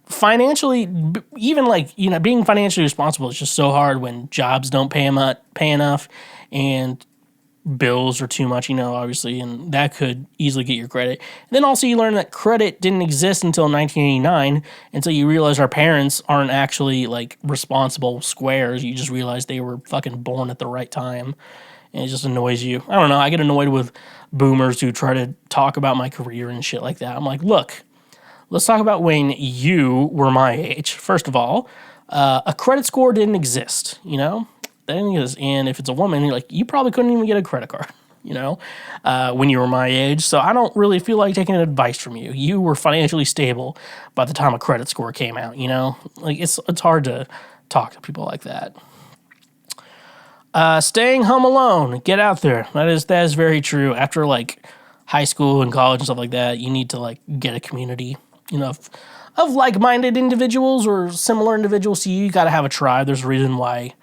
financially, even like, being financially responsible is just so hard when jobs don't pay enough and bills are too much, obviously, and that could easily get your credit. And then also you learn that credit didn't exist until 1989, and so you realize our parents aren't actually like responsible squares. You just realize they were fucking born at the right time, and it just annoys you. I don't know, I get annoyed with boomers who try to talk about my career and shit like that. I'm like, look, let's talk about when you were my age. First of all, a credit score didn't exist, That didn't exist. And if it's a woman, you probably couldn't even get a credit card, when you were my age. So I don't really feel like taking advice from you. You were financially stable by the time a credit score came out, It's hard to talk to people like that. Staying home alone. Get out there. That is very true. After, high school and college and stuff like that, you need to, get a community, of like-minded individuals or similar individuals to you. You got to have a tribe. There's a reason why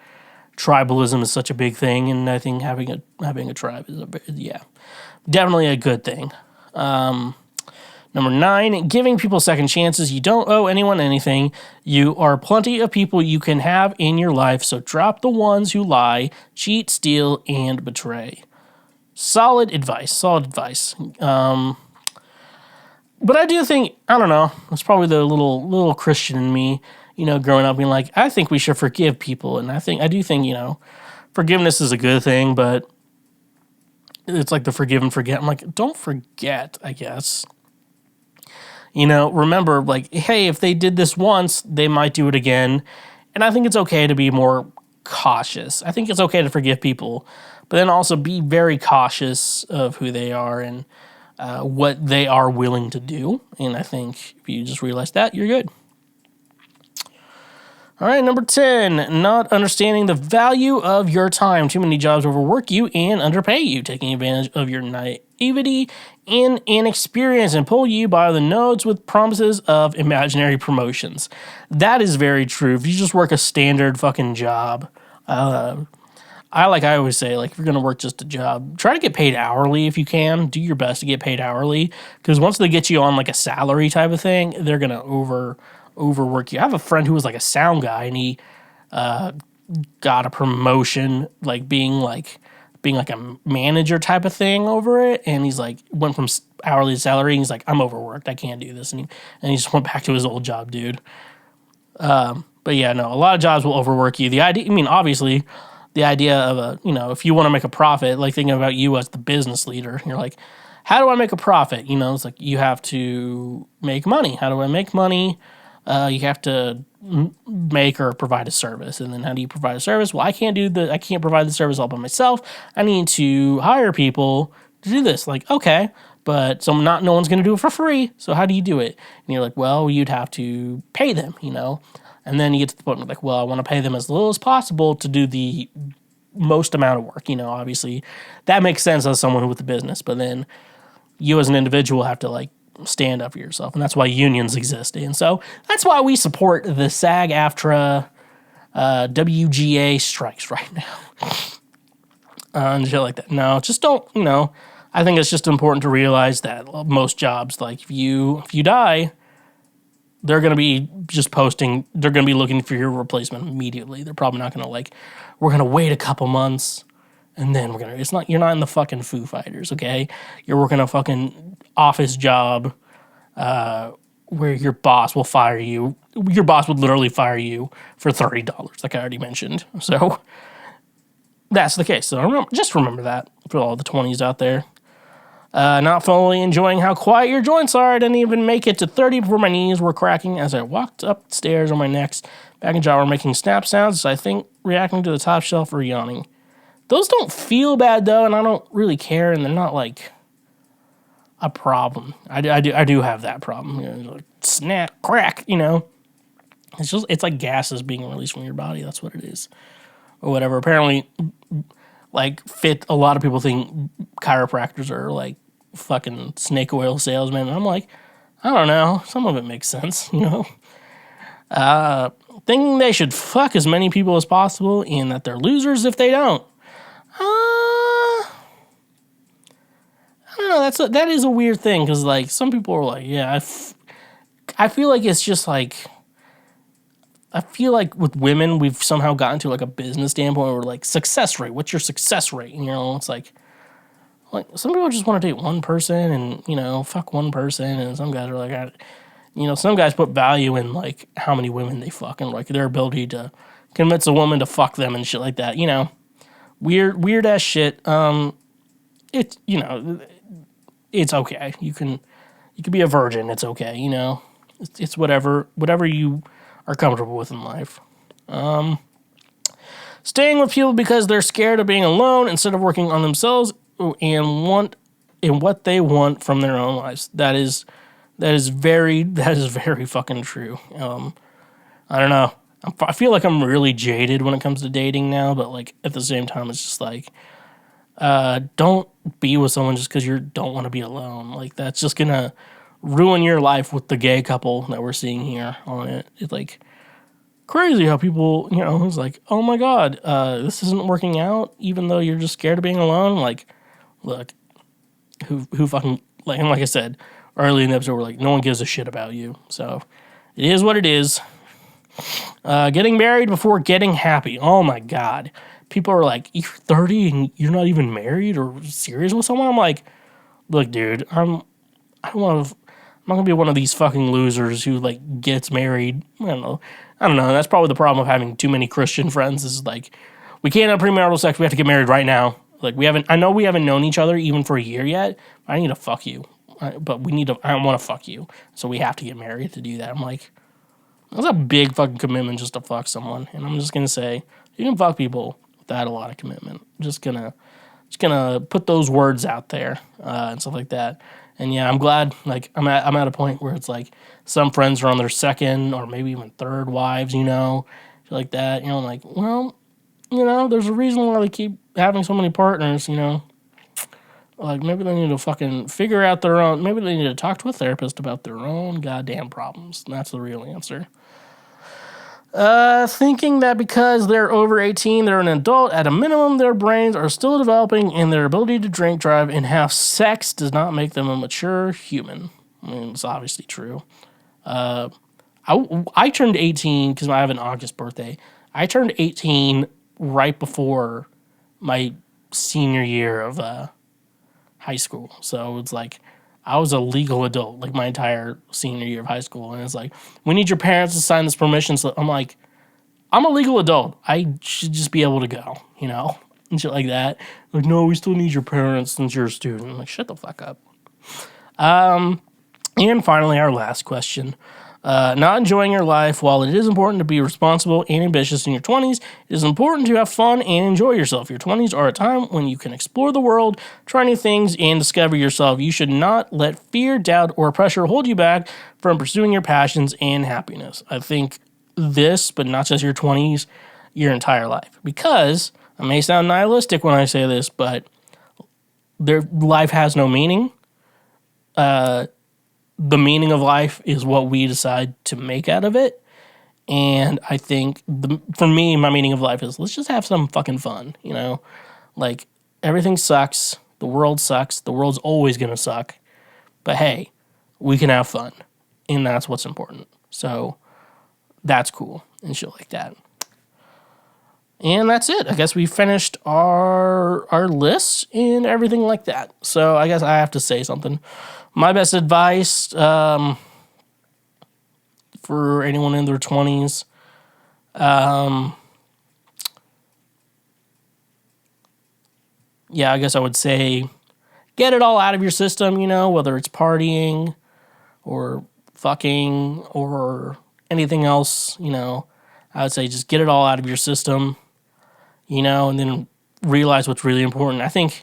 tribalism is such a big thing, and I think having a tribe is definitely a good thing. Number 9, giving people second chances. You don't owe anyone anything. You are plenty of people you can have in your life, so drop the ones who lie, cheat, steal, and betray. Solid advice. But I do think, I don't know, it's probably the little Christian in me, growing up being like, I think we should forgive people. And I do think, forgiveness is a good thing, but it's like the forgive and forget. I'm like, don't forget, I guess. Remember, hey, if they did this once, they might do it again. And I think it's okay to be more cautious. I think it's okay to forgive people, but then also be very cautious of who they are and what they are willing to do. And I think if you just realize that, you're good. All right, number 10, not understanding the value of your time. Too many jobs overwork you and underpay you, taking advantage of your naivety and inexperience and pull you by the nose with promises of imaginary promotions. That is very true. If you just work a standard fucking job, I always say, if you're going to work just a job, try to get paid hourly if you can. Do your best to get paid hourly, because once they get you on a salary type of thing, they're going to overwork you. I have a friend who was a sound guy, and he got a promotion, being a manager type of thing over it, and he's went from hourly to salary, and he's I'm overworked, I can't do this, and he just went back to his old job, dude. But yeah, no, a lot of jobs will overwork you. Obviously, the idea of if you want to make a profit, thinking about you as the business leader, you're like, how do I make a profit? It's you have to make money. How do I make money? You have to make or provide a service. And then how do you provide a service? Well, I can't provide the service all by myself. I need to hire people to do this. Okay, but no one's going to do it for free. So how do you do it? And you're like, well, you'd have to pay them, And then you get to the point where I want to pay them as little as possible to do the most amount of work. Obviously that makes sense as someone with a business, but then you as an individual have to stand up for yourself, and that's why unions exist. And so that's why we support the SAG-AFTRA WGA strikes right now. And shit like that. No, just don't, I think it's just important to realize that most jobs, if you die, they're going to be just posting, they're going to be looking for your replacement immediately. They're probably not going to we're going to wait a couple months and then you're not in the fucking Foo Fighters, okay? You're working a fucking office job where your boss will fire you. Your boss would literally fire you for $30, like I already mentioned. So that's the case. So just remember that for all the 20s out there. Not fully enjoying how quiet your joints are. I didn't even make it to 30 before my knees were cracking as I walked upstairs on my next back and jaw were making snap sounds, I think reacting to the top shelf or yawning. Those don't feel bad, though, and I don't really care, and they're not, a problem. I do have that problem. Snap, crack, It's like gases being released from your body. That's what it is. Or whatever. Apparently, a lot of people think chiropractors are, fucking snake oil salesmen. And I'm like, I don't know. Some of it makes sense, Thinking they should fuck as many people as possible and that they're losers if they don't. I don't know, that is a weird thing, because, like, some people are like, yeah, I feel like it's just, like, I feel like with women, we've somehow gotten to, like, a business standpoint where we're like, success rate, what's your success rate? You know, it's like some people just want to date one person and, you know, fuck one person, and some guys are like, you know, some guys put value in, like, how many women they fuck and, like, their ability to convince a woman to fuck them and shit like that, you know. Weird ass shit. It's, you know, it's okay. You can be a virgin. It's okay. You know, it's whatever you are comfortable with in life. Staying with people because they're scared of being alone instead of working on themselves and what they want from their own lives. That is very fucking true. I don't know. I feel like I'm really jaded when it comes to dating now, but, like, at the same time, it's just like, don't be with someone just because you don't want to be alone. Like, that's just gonna ruin your life with the gay couple that we're seeing here on it. It's, like, crazy how people, you know, it's like, oh my god, this isn't working out, even though you're just scared of being alone. Like, look, who fucking, like, and like I said early in the episode, we're like, no one gives a shit about you. So, it is what it is. Getting married before getting happy. Oh my god. People are like, you're 30 and you're not even married or serious with someone? I'm like, look, dude, I'm not gonna be one of these fucking losers who, like, gets married. I don't know. That's probably the problem of having too many Christian friends, is like, we can't have premarital sex, we have to get married right now. Like, I know we haven't known each other even for a year yet. I need to fuck you. I don't want to fuck you. So we have to get married to do that. I'm like, that's a big fucking commitment just to fuck someone. And I'm just going to say, you can fuck people without a lot of commitment. Just gonna put those words out there and stuff like that. And yeah, I'm glad, like, I'm at a point where it's like, some friends are on their second or maybe even third wives, you know, shit like that. You know, I'm like, well, you know, there's a reason why they keep having so many partners, you know. Like, maybe they need to fucking figure out their own, maybe they need to talk to a therapist about their own goddamn problems. And that's the real answer. Thinking that because they're over 18, they're an adult, at a minimum, their brains are still developing and their ability to drink, drive, and have sex does not make them a mature human. I mean, it's obviously true. I turned 18 because I have an August birthday. I turned 18 right before my senior year of high school. So it's like, I was a legal adult, like, my entire senior year of high school. And it's like, we need your parents to sign this permission slip. I'm like, I'm a legal adult. I should just be able to go, you know, and shit like that. Like, no, we still need your parents since you're a student. I'm like, shut the fuck up. And finally, our last question. Not enjoying your life. While it is important to be responsible and ambitious in your 20s, it is important to have fun and enjoy yourself. Your 20s are a time when you can explore the world, try new things, and discover yourself. You should not let fear, doubt, or pressure hold you back from pursuing your passions and happiness. I think this, but not just your 20s, your entire life. Because, I may sound nihilistic when I say this, but life has no meaning. The meaning of life is what we decide to make out of it. And I think, for me, my meaning of life is, let's just have some fucking fun, you know? Like, everything sucks. The world sucks. The world's always going to suck. But hey, we can have fun. And that's what's important. So, that's cool and shit like that. And that's it. I guess we finished our lists and everything like that. So, I guess I have to say something. My best advice for anyone in their 20s, yeah, I guess I would say get it all out of your system, you know, whether it's partying or fucking or anything else, you know. I would say just get it all out of your system, you know, and then realize what's really important. I think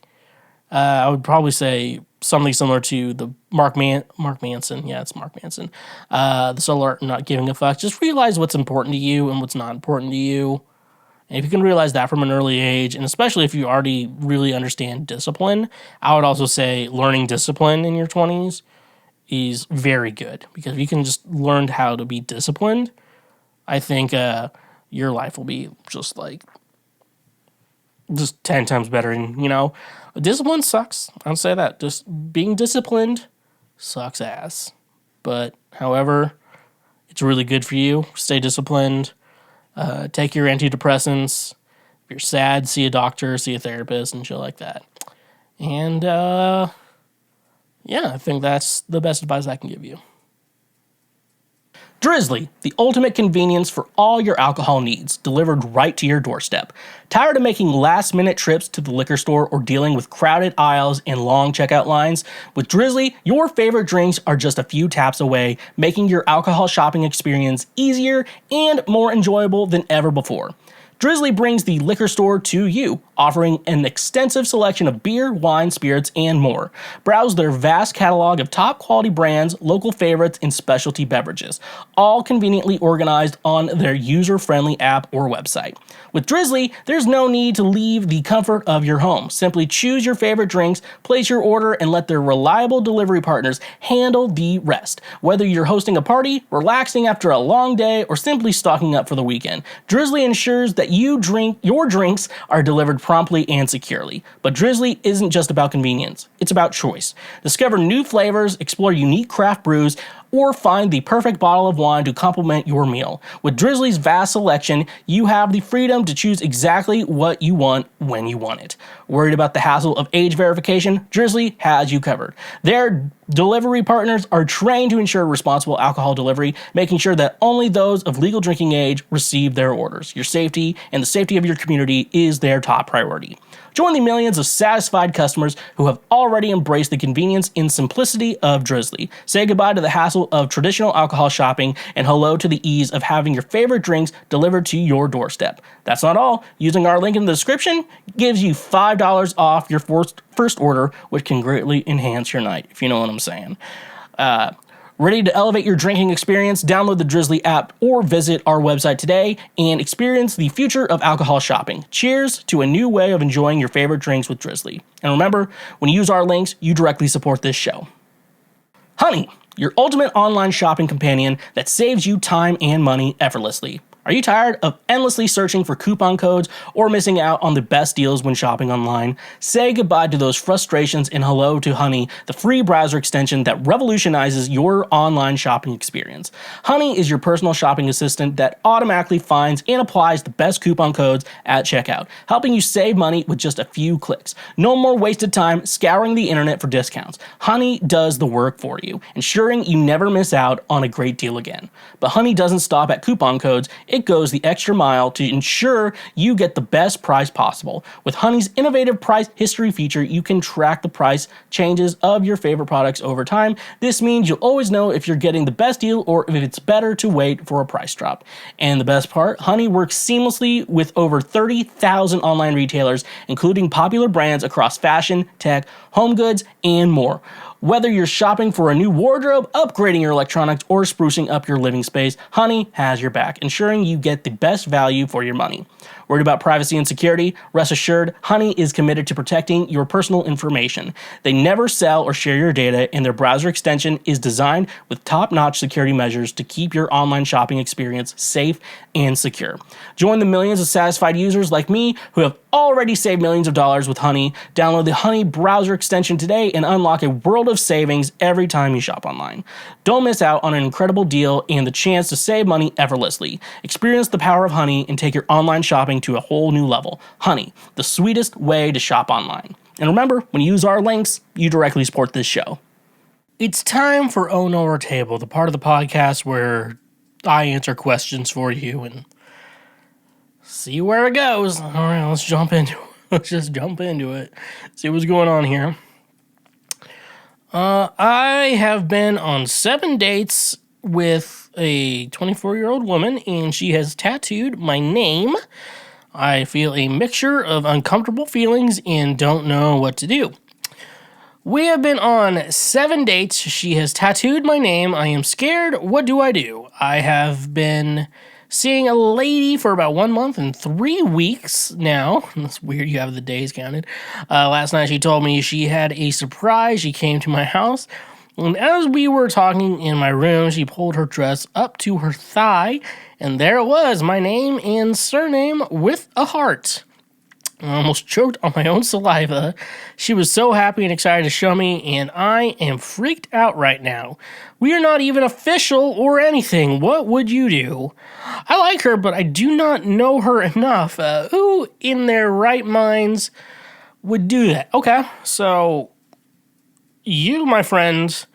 I would probably say something similar to the Mark Manson. Yeah, it's Mark Manson. The Solar Art Not Giving a Fuck. Just realize what's important to you and what's not important to you. And if you can realize that from an early age, and especially if you already really understand discipline, I would also say learning discipline in your 20s is very good. Because if you can just learn how to be disciplined, I think your life will be just like just 10 times better. And, discipline sucks. I'll say that. Just being disciplined sucks ass. But, however, it's really good for you. Stay disciplined. Take your antidepressants. If you're sad, see a doctor, see a therapist, and shit like that. And, I think that's the best advice I can give you. Drizly, the ultimate convenience for all your alcohol needs, delivered right to your doorstep. Tired of making last-minute trips to the liquor store or dealing with crowded aisles and long checkout lines? With Drizly, your favorite drinks are just a few taps away, making your alcohol shopping experience easier and more enjoyable than ever before. Drizly brings the liquor store to you, offering an extensive selection of beer, wine, spirits, and more. Browse their vast catalog of top-quality brands, local favorites, and specialty beverages, all conveniently organized on their user-friendly app or website. With Drizly, there's no need to leave the comfort of your home. Simply choose your favorite drinks, place your order, and let their reliable delivery partners handle the rest. Whether you're hosting a party, relaxing after a long day, or simply stocking up for the weekend, Drizly ensures that your drinks are delivered promptly and securely. But Drizly isn't just about convenience, it's about choice. Discover new flavors, explore unique craft brews, or find the perfect bottle of wine to complement your meal. With Drizly's vast selection, you have the freedom to choose exactly what you want when you want it. Worried about the hassle of age verification? Drizly has you covered. Their delivery partners are trained to ensure responsible alcohol delivery, making sure that only those of legal drinking age receive their orders. Your safety and the safety of your community is their top priority. Join the millions of satisfied customers who have already embraced the convenience and simplicity of Drizly. Say goodbye to the hassle of traditional alcohol shopping and hello to the ease of having your favorite drinks delivered to your doorstep. That's not all. Using our link in the description gives you $5 off your first order, which can greatly enhance your night, if you know what I'm saying. Ready to elevate your drinking experience? Download the Drizly app or visit our website today and experience the future of alcohol shopping. Cheers to a new way of enjoying your favorite drinks with Drizly. And remember, when you use our links, you directly support this show. Honey, your ultimate online shopping companion that saves you time and money effortlessly. Are you tired of endlessly searching for coupon codes or missing out on the best deals when shopping online? Say goodbye to those frustrations and hello to Honey, the free browser extension that revolutionizes your online shopping experience. Honey is your personal shopping assistant that automatically finds and applies the best coupon codes at checkout, helping you save money with just a few clicks. No more wasted time scouring the internet for discounts. Honey does the work for you, ensuring you never miss out on a great deal again. But Honey doesn't stop at coupon codes. It goes the extra mile to ensure you get the best price possible. With Honey's innovative price history feature, you can track the price changes of your favorite products over time. This means you'll always know if you're getting the best deal or if it's better to wait for a price drop. And the best part, Honey works seamlessly with over 30,000 online retailers, including popular brands across fashion, tech, home goods, and more. Whether you're shopping for a new wardrobe, upgrading your electronics, or sprucing up your living space, Honey has your back, ensuring you get the best value for your money. Worried about privacy and security? Rest assured, Honey is committed to protecting your personal information. They never sell or share your data, and their browser extension is designed with top-notch security measures to keep your online shopping experience safe and secure. Join the millions of satisfied users like me who have already saved millions of dollars with Honey. Download the Honey browser extension today and unlock a world of savings every time you shop online. Don't miss out on an incredible deal and the chance to save money effortlessly. Experience the power of Honey and take your online shopping to a whole new level. Honey, the sweetest way to shop online. And remember, when you use our links, you directly support this show. It's time for Oh No or Table, the part of the podcast where I answer questions for you and see where it goes. All right, let's jump into it. Let's just jump into it. See what's going on here. I have been on 7 dates with a 24-year-old woman, and she has tattooed my name. I feel a mixture of uncomfortable feelings and don't know what to do. We have been on 7 dates. She has tattooed my name. I am scared. What do I do? I have been seeing a lady for about 1 month and 3 weeks now. That's weird, you have the days counted. Last night she told me she had a surprise. She came to my house, and as we were talking in my room, she pulled her dress up to her thigh, and there it was, my name and surname with a heart. I almost choked on my own saliva. She was so happy and excited to show me, and I am freaked out right now. We are not even official or anything. What would you do? I like her, but I do not know her enough. Who in their right minds would do that? Okay, so you, my friends,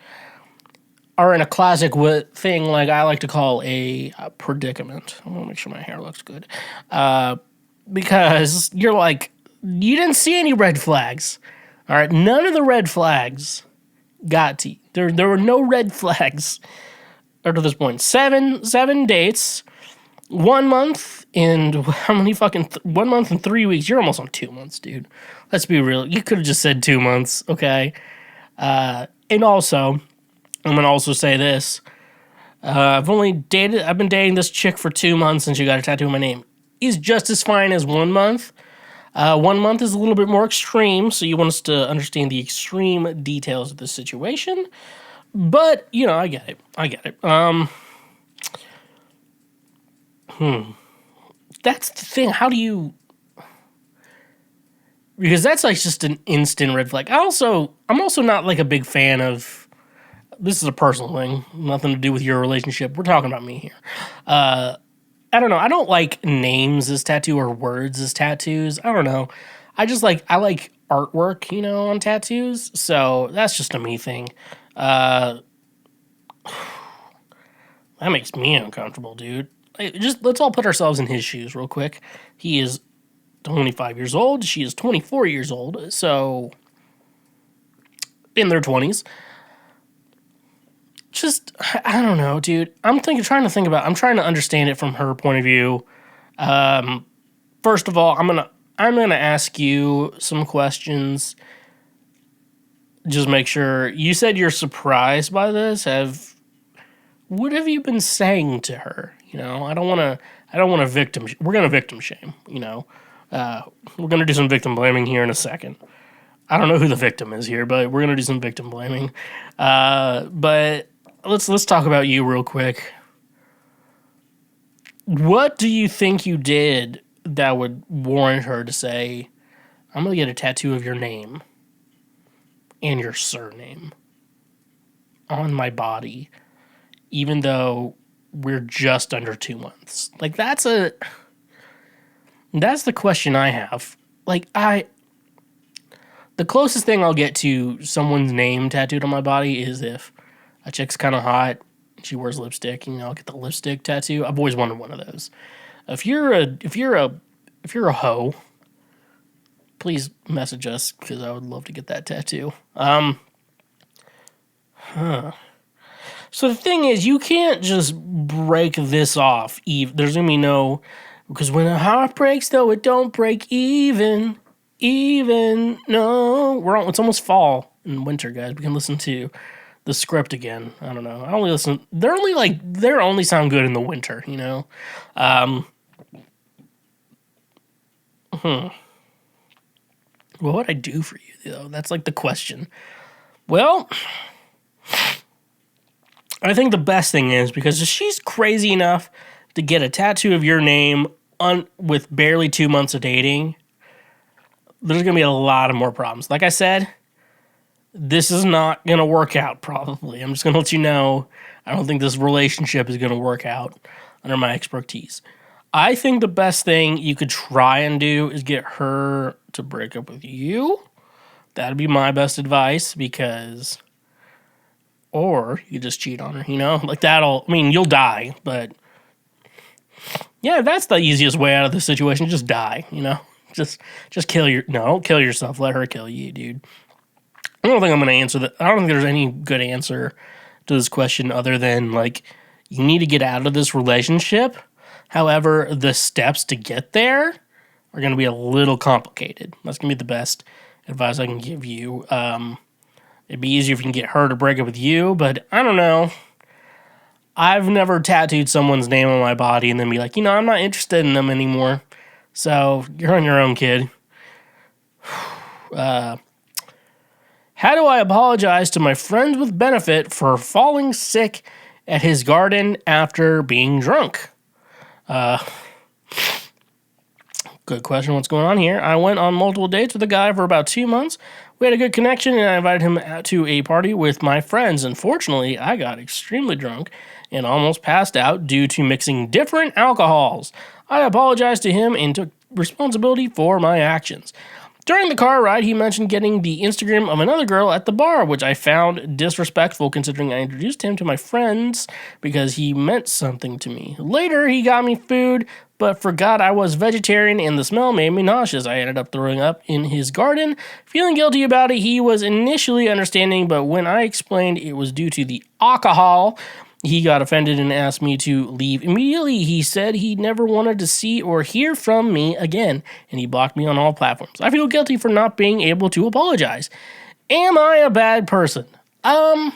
are in a classic thing like I like to call a predicament. I want to make sure my hair looks good. Because you're like, you didn't see any red flags. All right, none of the red flags got to you. There were no red flags up to this point. Seven dates, 1 month, and how many fucking 1 month and 3 weeks? You're almost on 2 months, dude. Let's be real. You could have just said 2 months, okay? And also, I'm gonna also say this. I've been dating this chick for 2 months, and she got a tattoo of my name. Is just as fine as 1 month. 1 month is a little bit more extreme, so you want us to understand the extreme details of the situation. But, I get it. That's the thing. How do you... Because that's like just an instant red flag. I'm also not like a big fan of... This is a personal thing. Nothing to do with your relationship. We're talking about me here. I don't know. I don't like names as tattoo or words as tattoos. I don't know. I like artwork, on tattoos. So that's just a me thing. That makes me uncomfortable, dude. Let's all put ourselves in his shoes real quick. He is 25 years old. She is 24 years old. So in their 20s. I don't know, dude. I'm trying to understand it from her point of view. First of all, I'm gonna ask you some questions. Just make sure. You said you're surprised by this. What have you been saying to her? I don't want to victim. We're gonna victim shame. We're gonna do some victim blaming here in a second. I don't know who the victim is here, but we're gonna do some victim blaming. But let's talk about you real quick. What do you think you did that would warrant her to say, I'm going to get a tattoo of your name and your surname on my body, even though we're just under 2 months? Like, that's the question I have. Like, the closest thing I'll get to someone's name tattooed on my body is if a chick's kind of hot, she wears lipstick, I'll get the lipstick tattoo. I've always wanted one of those. If you're a hoe, please message us because I would love to get that tattoo. So the thing is, you can't just break this off. There's gonna be no, because when a heart breaks, though, it don't break even. No, it's almost fall and winter, guys. We can listen to the script again. I don't know. I only listen. They only sound good in the winter, What would I do for you, though? That's like the question. Well, I think the best thing is, because if she's crazy enough to get a tattoo of your name with barely 2 months of dating, there's going to be a lot of more problems. Like I said, this is not going to work out, probably. I'm just going to let you know, I don't think this relationship is going to work out under my expertise. I think the best thing you could try and do is get her to break up with you. That'd be my best advice, because... Or you just cheat on her, Like, you'll die, but... Yeah, that's the easiest way out of the situation. Just die, Just kill don't kill yourself. Let her kill you, dude. I don't think I'm going to answer that. I don't think there's any good answer to this question other than, like, you need to get out of this relationship. However, the steps to get there are going to be a little complicated. That's going to be the best advice I can give you. It'd be easier if you can get her to break up with you, but I don't know. I've never tattooed someone's name on my body and then be like, I'm not interested in them anymore. So, you're on your own, kid. How do I apologize to my friends with benefit for falling sick at his garden after being drunk? Good question. What's going on here? I went on multiple dates with a guy for about 2 months. We had a good connection, and I invited him out to a party with my friends. Unfortunately, I got extremely drunk and almost passed out due to mixing different alcohols. I apologized to him and took responsibility for my actions. During the car ride, he mentioned getting the Instagram of another girl at the bar, which I found disrespectful considering I introduced him to my friends because he meant something to me. Later, he got me food, but forgot I was vegetarian and the smell made me nauseous. I ended up throwing up in his garden. Feeling guilty about it, he was initially understanding, but when I explained it was due to the alcohol, he got offended and asked me to leave immediately. He said he never wanted to see or hear from me again, and he blocked me on all platforms. I feel guilty for not being able to apologize. Am I a bad person? Are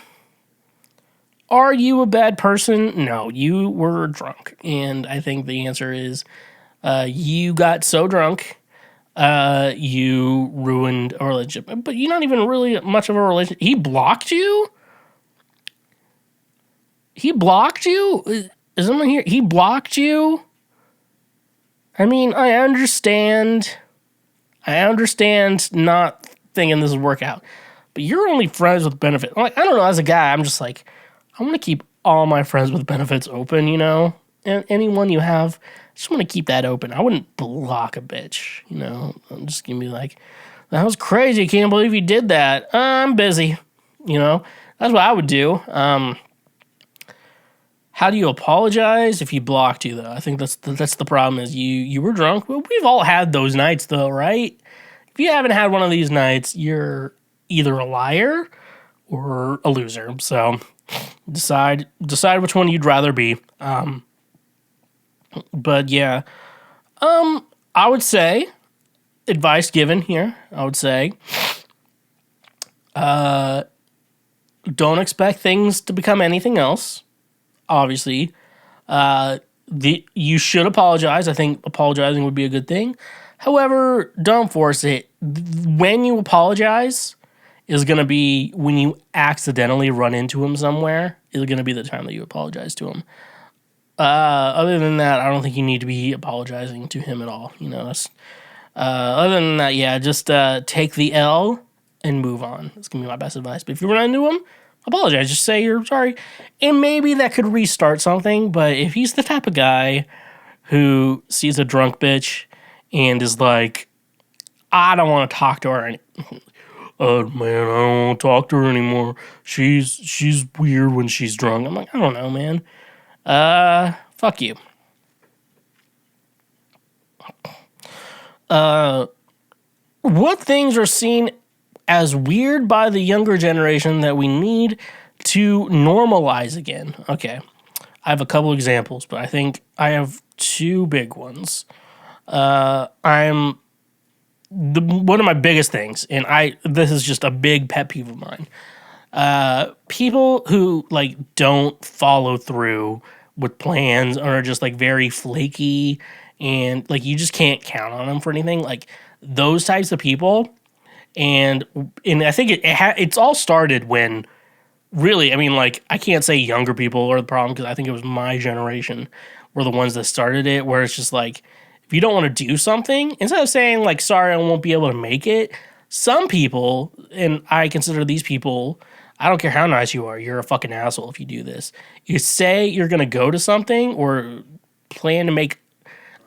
you a bad person? No, you were drunk. And I think the answer is you got so drunk, you ruined a relationship. But you're not even really much of a relationship. He blocked you? He blocked you? Is someone here? He blocked you? I mean, I understand not thinking this would work out. But you're only friends with benefits. Like, I don't know, as a guy, I'm just like, I want to keep all my friends with benefits open, you know? And anyone you have, I just want to keep that open. I wouldn't block a bitch, you know? I'm just going to be like, that was crazy. Can't believe you did that. I'm busy, you know? That's what I would do. How do you apologize if he blocked you, though? I think that's the problem is you were drunk. Well, we've all had those nights, though, right? If you haven't had one of these nights, you're either a liar or a loser. So decide which one you'd rather be. But yeah, I would say advice given here. I would say, don't expect things to become anything else. Obviously, you should apologize. I think apologizing would be a good thing. However, don't force it. When you apologize is going to be when you accidentally run into him somewhere. Is going to be the time that you apologize to him. Other than that, I don't think you need to be apologizing to him at all. You know, other than that, yeah, just take the L and move on. That's going to be my best advice. But if you run into him, apologize. Just say you're sorry. And maybe that could restart something. But if he's the type of guy who sees a drunk bitch and is like, I don't want to talk to her. Oh, man, I don't want to talk to her anymore. She's weird when she's drunk. I'm like, I don't know, man. Fuck you. What things are seen as weird by the younger generation that we need to normalize again? Okay. I have a couple examples, but I think I have two big ones. One of my biggest things, and this is just a big pet peeve of mine. People who like don't follow through with plans or are just like very flaky and like you just can't count on them for anything. Like those types of people. And I think it's all started when really, I mean, like I can't say younger people are the problem because I think it was my generation were the ones that started it, where it's just like, if you don't want to do something, instead of saying like, sorry, I won't be able to make it, some people, and I consider these people, I don't care how nice you are, you're a fucking asshole if you do this. You say you're going to go to something or plan to make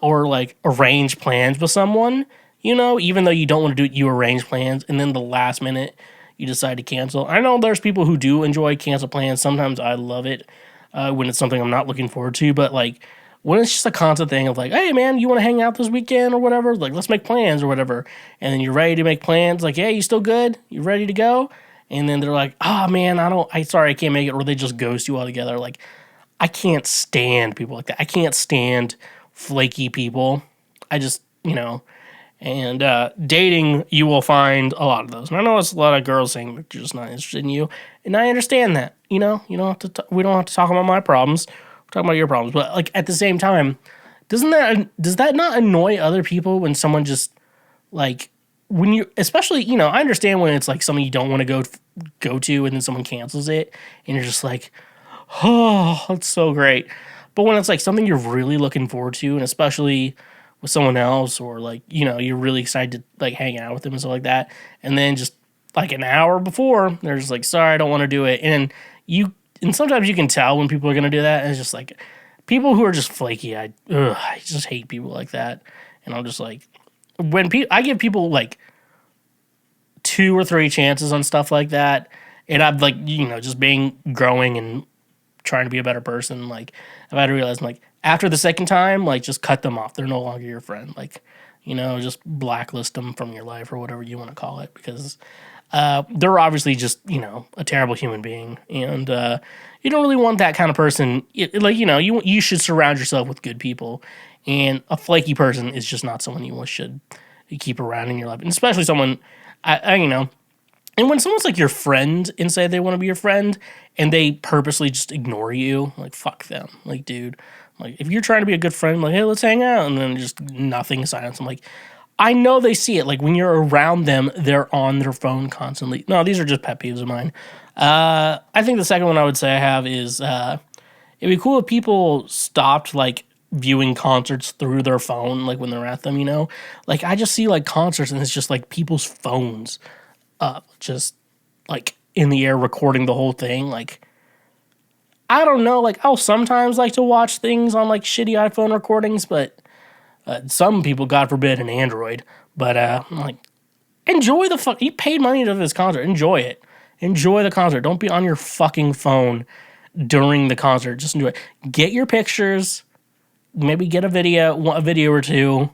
or like arrange plans with someone, you know, even though you don't want to do it, you arrange plans and then the last minute you decide to cancel. I know there's people who do enjoy cancel plans. Sometimes I love it when it's something I'm not looking forward to, but like when it's just a constant thing of like, hey man, you want to hang out this weekend or whatever? Like, let's make plans or whatever. And then you're ready to make plans. Like, yeah, you still good? You ready to go? And then they're like, oh man, sorry, I can't make it. Or they just ghost you altogether. Like, I can't stand people like that. I can't stand flaky people. I just, you know, and dating, you will find a lot of those. And I know it's a lot of girls saying they're just not interested in you. And I understand that, you know, we don't have to talk about my problems. Talking about your problems, but like at the same time, does that not annoy other people when someone just like when you, especially, you know, I understand when it's like something you don't want to go to and then someone cancels it and you're just like, oh, that's so great. But when it's like something you're really looking forward to, and especially with someone else, or like, you know, you're really excited to like hang out with them and stuff like that, and then just like an hour before they're just like, sorry, I don't want to do it. And sometimes you can tell when people are going to do that, and it's just like people who are just flaky. I just hate people like that. And I'm just like, I give people like 2 or 3 chances on stuff like that, and I'm like, you know, just growing and trying to be a better person, like I've had to realize, like, after the second time, like, just cut them off. They're no longer your friend. Like, you know, just blacklist them from your life or whatever you want to call it, because they're obviously just, you know, a terrible human being, and you don't really want that kind of person. Like, you know, you should surround yourself with good people, and a flaky person is just not someone you should keep around in your life, and especially someone, you know. And when someone's like your friend and say they want to be your friend and they purposely just ignore you, like, fuck them. Like, dude, like, if you're trying to be a good friend, like, hey, let's hang out, and then just nothing, silence. I'm like, I know they see it. Like, when you're around them, they're on their phone constantly. No, these are just pet peeves of mine. I think the second one I would say I have is it'd be cool if people stopped, like, viewing concerts through their phone, like, when they're at them, you know? Like, I just see, like, concerts, and it's just, like, people's phones up, just like in the air recording the whole thing. Like, I don't know, like, I'll sometimes like to watch things on like shitty iPhone recordings, but some people, God forbid, an Android. But I'm like, enjoy the fuck. You paid money to this concert. Enjoy it. Enjoy the concert. Don't be on your fucking phone during the concert. Just enjoy it. Get your pictures. Maybe get a video or two,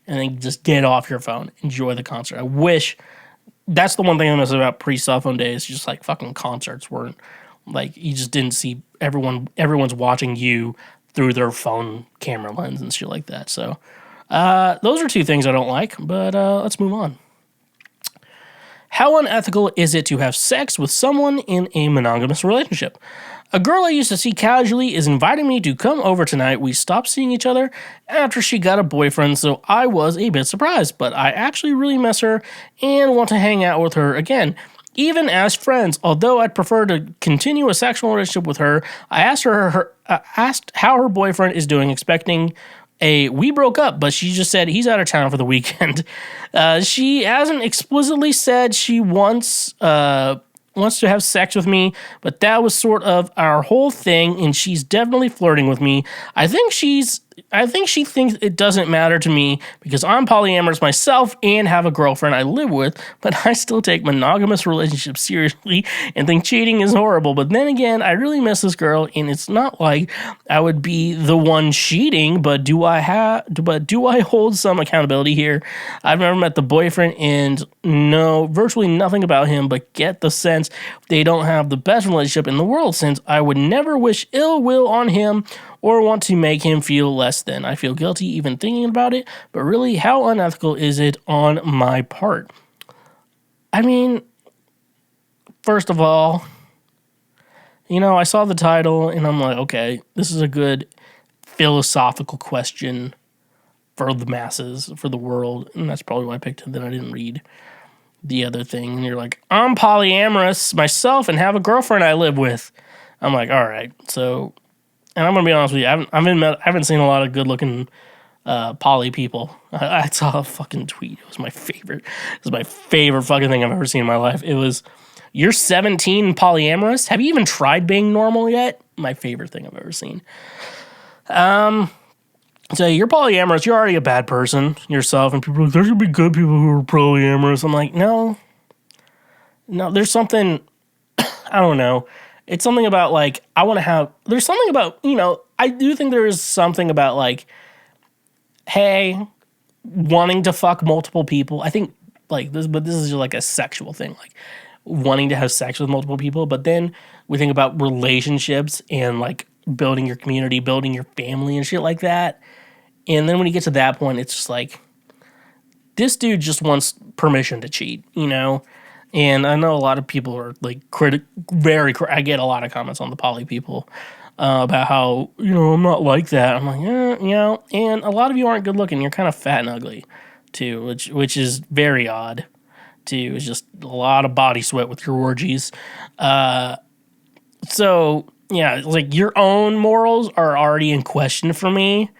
and then just get off your phone. Enjoy the concert. I wish. That's the one thing I miss about pre-cell phone days. Just like fucking concerts weren't like, you just didn't see everyone's watching you through their phone camera lens and shit like that. So those are 2 things I don't like, but let's move on. How unethical is it to have sex with someone in a monogamous relationship? A girl I used to see casually is inviting me to come over tonight. We stopped seeing each other after she got a boyfriend, so I was a bit surprised, but I actually really miss her and want to hang out with her again, even as friends. Although I'd prefer to continue a sexual relationship with her, I asked how her boyfriend is doing, expecting we broke up, but she just said he's out of town for the weekend. She hasn't explicitly said she wants to have sex with me, but that was sort of our whole thing, and she's definitely flirting with me. I think she thinks it doesn't matter to me because I'm polyamorous myself and have a girlfriend I live with, but I still take monogamous relationships seriously and think cheating is horrible. But then again, I really miss this girl, and it's not like I would be the one cheating, but do I hold some accountability here? I've never met the boyfriend and know virtually nothing about him, but get the sense they don't have the best relationship in the world, since I would never wish ill will on him or want to make him feel less than. I feel guilty even thinking about it, but really, how unethical is it on my part? I mean, first of all, you know, I saw the title and I'm like, okay, this is a good philosophical question for the masses, for the world, and that's probably why I picked it. Then I didn't read the other thing, and you're like, I'm polyamorous myself and have a girlfriend I live with. I'm like, all right, so, and I'm gonna be honest with you, I haven't seen a lot of good looking poly people. I saw a fucking tweet. It was my favorite. It was my favorite fucking thing I've ever seen in my life. It was, you're 17 polyamorous. Have you even tried being normal yet? My favorite thing I've ever seen. So you're polyamorous, you're already a bad person yourself, and people are like, there should be good people who are polyamorous. I'm like, no, there's something, I don't know. It's something about, like, there's something about, you know, I do think there is something about, like, hey, wanting to fuck multiple people. I think, like, this is like a sexual thing, like, wanting to have sex with multiple people. But then we think about relationships and, like, building your community, building your family and shit like that. And then when you get to that point, it's just like, this dude just wants permission to cheat, you know? And I know a lot of people are like I get a lot of comments on the poly people about how, you know, I'm not like that. I'm like, you know, and a lot of you aren't good looking. You're kind of fat and ugly too, which is very odd too. It's just a lot of body sweat with your orgies. So yeah, like, your own morals are already in question for me.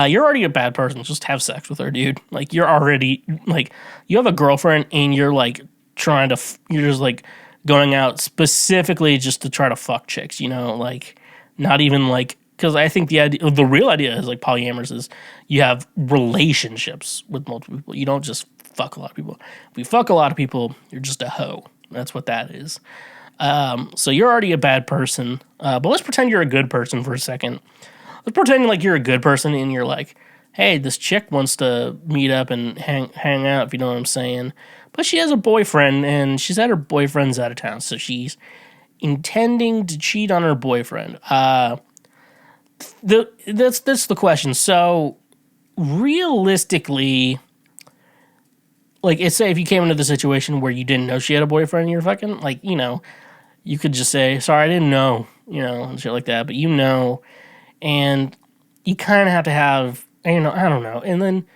you're already a bad person. Just have sex with her, dude. Like, you're already, like, you have a girlfriend and you're, like, trying to, you're just, like, going out specifically just to try to fuck chicks, you know? Like, not even, like, because I think the real idea is, like, polyamorous is you have relationships with multiple people. You don't just fuck a lot of people. If you fuck a lot of people, you're just a hoe. That's what that is. So you're already a bad person. But let's pretend you're a good person for a second. Let's pretend like you're a good person and you're like, hey, this chick wants to meet up and hang out, if you know what I'm saying. But she has a boyfriend and she's at her boyfriend's out of town, so she's intending to cheat on her boyfriend. That's the question. So realistically, like, it's say if you came into the situation where you didn't know she had a boyfriend and you're fucking, like, you know, you could just say, sorry, I didn't know, you know, and shit like that. But you know, and you kind of have to have, you know, I don't know. And then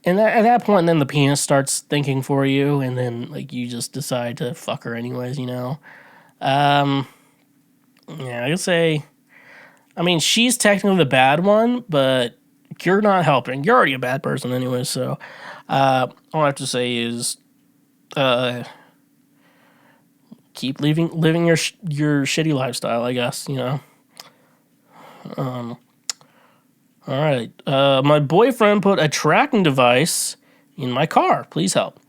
at that point, then the penis starts thinking for you, and then, like, you just decide to fuck her anyways, you know. Yeah, I could say, I mean, she's technically the bad one, but you're not helping. You're already a bad person anyway, so all I have to say is keep living your shitty lifestyle, I guess, you know. All right. My boyfriend put a tracking device in my car. Please help.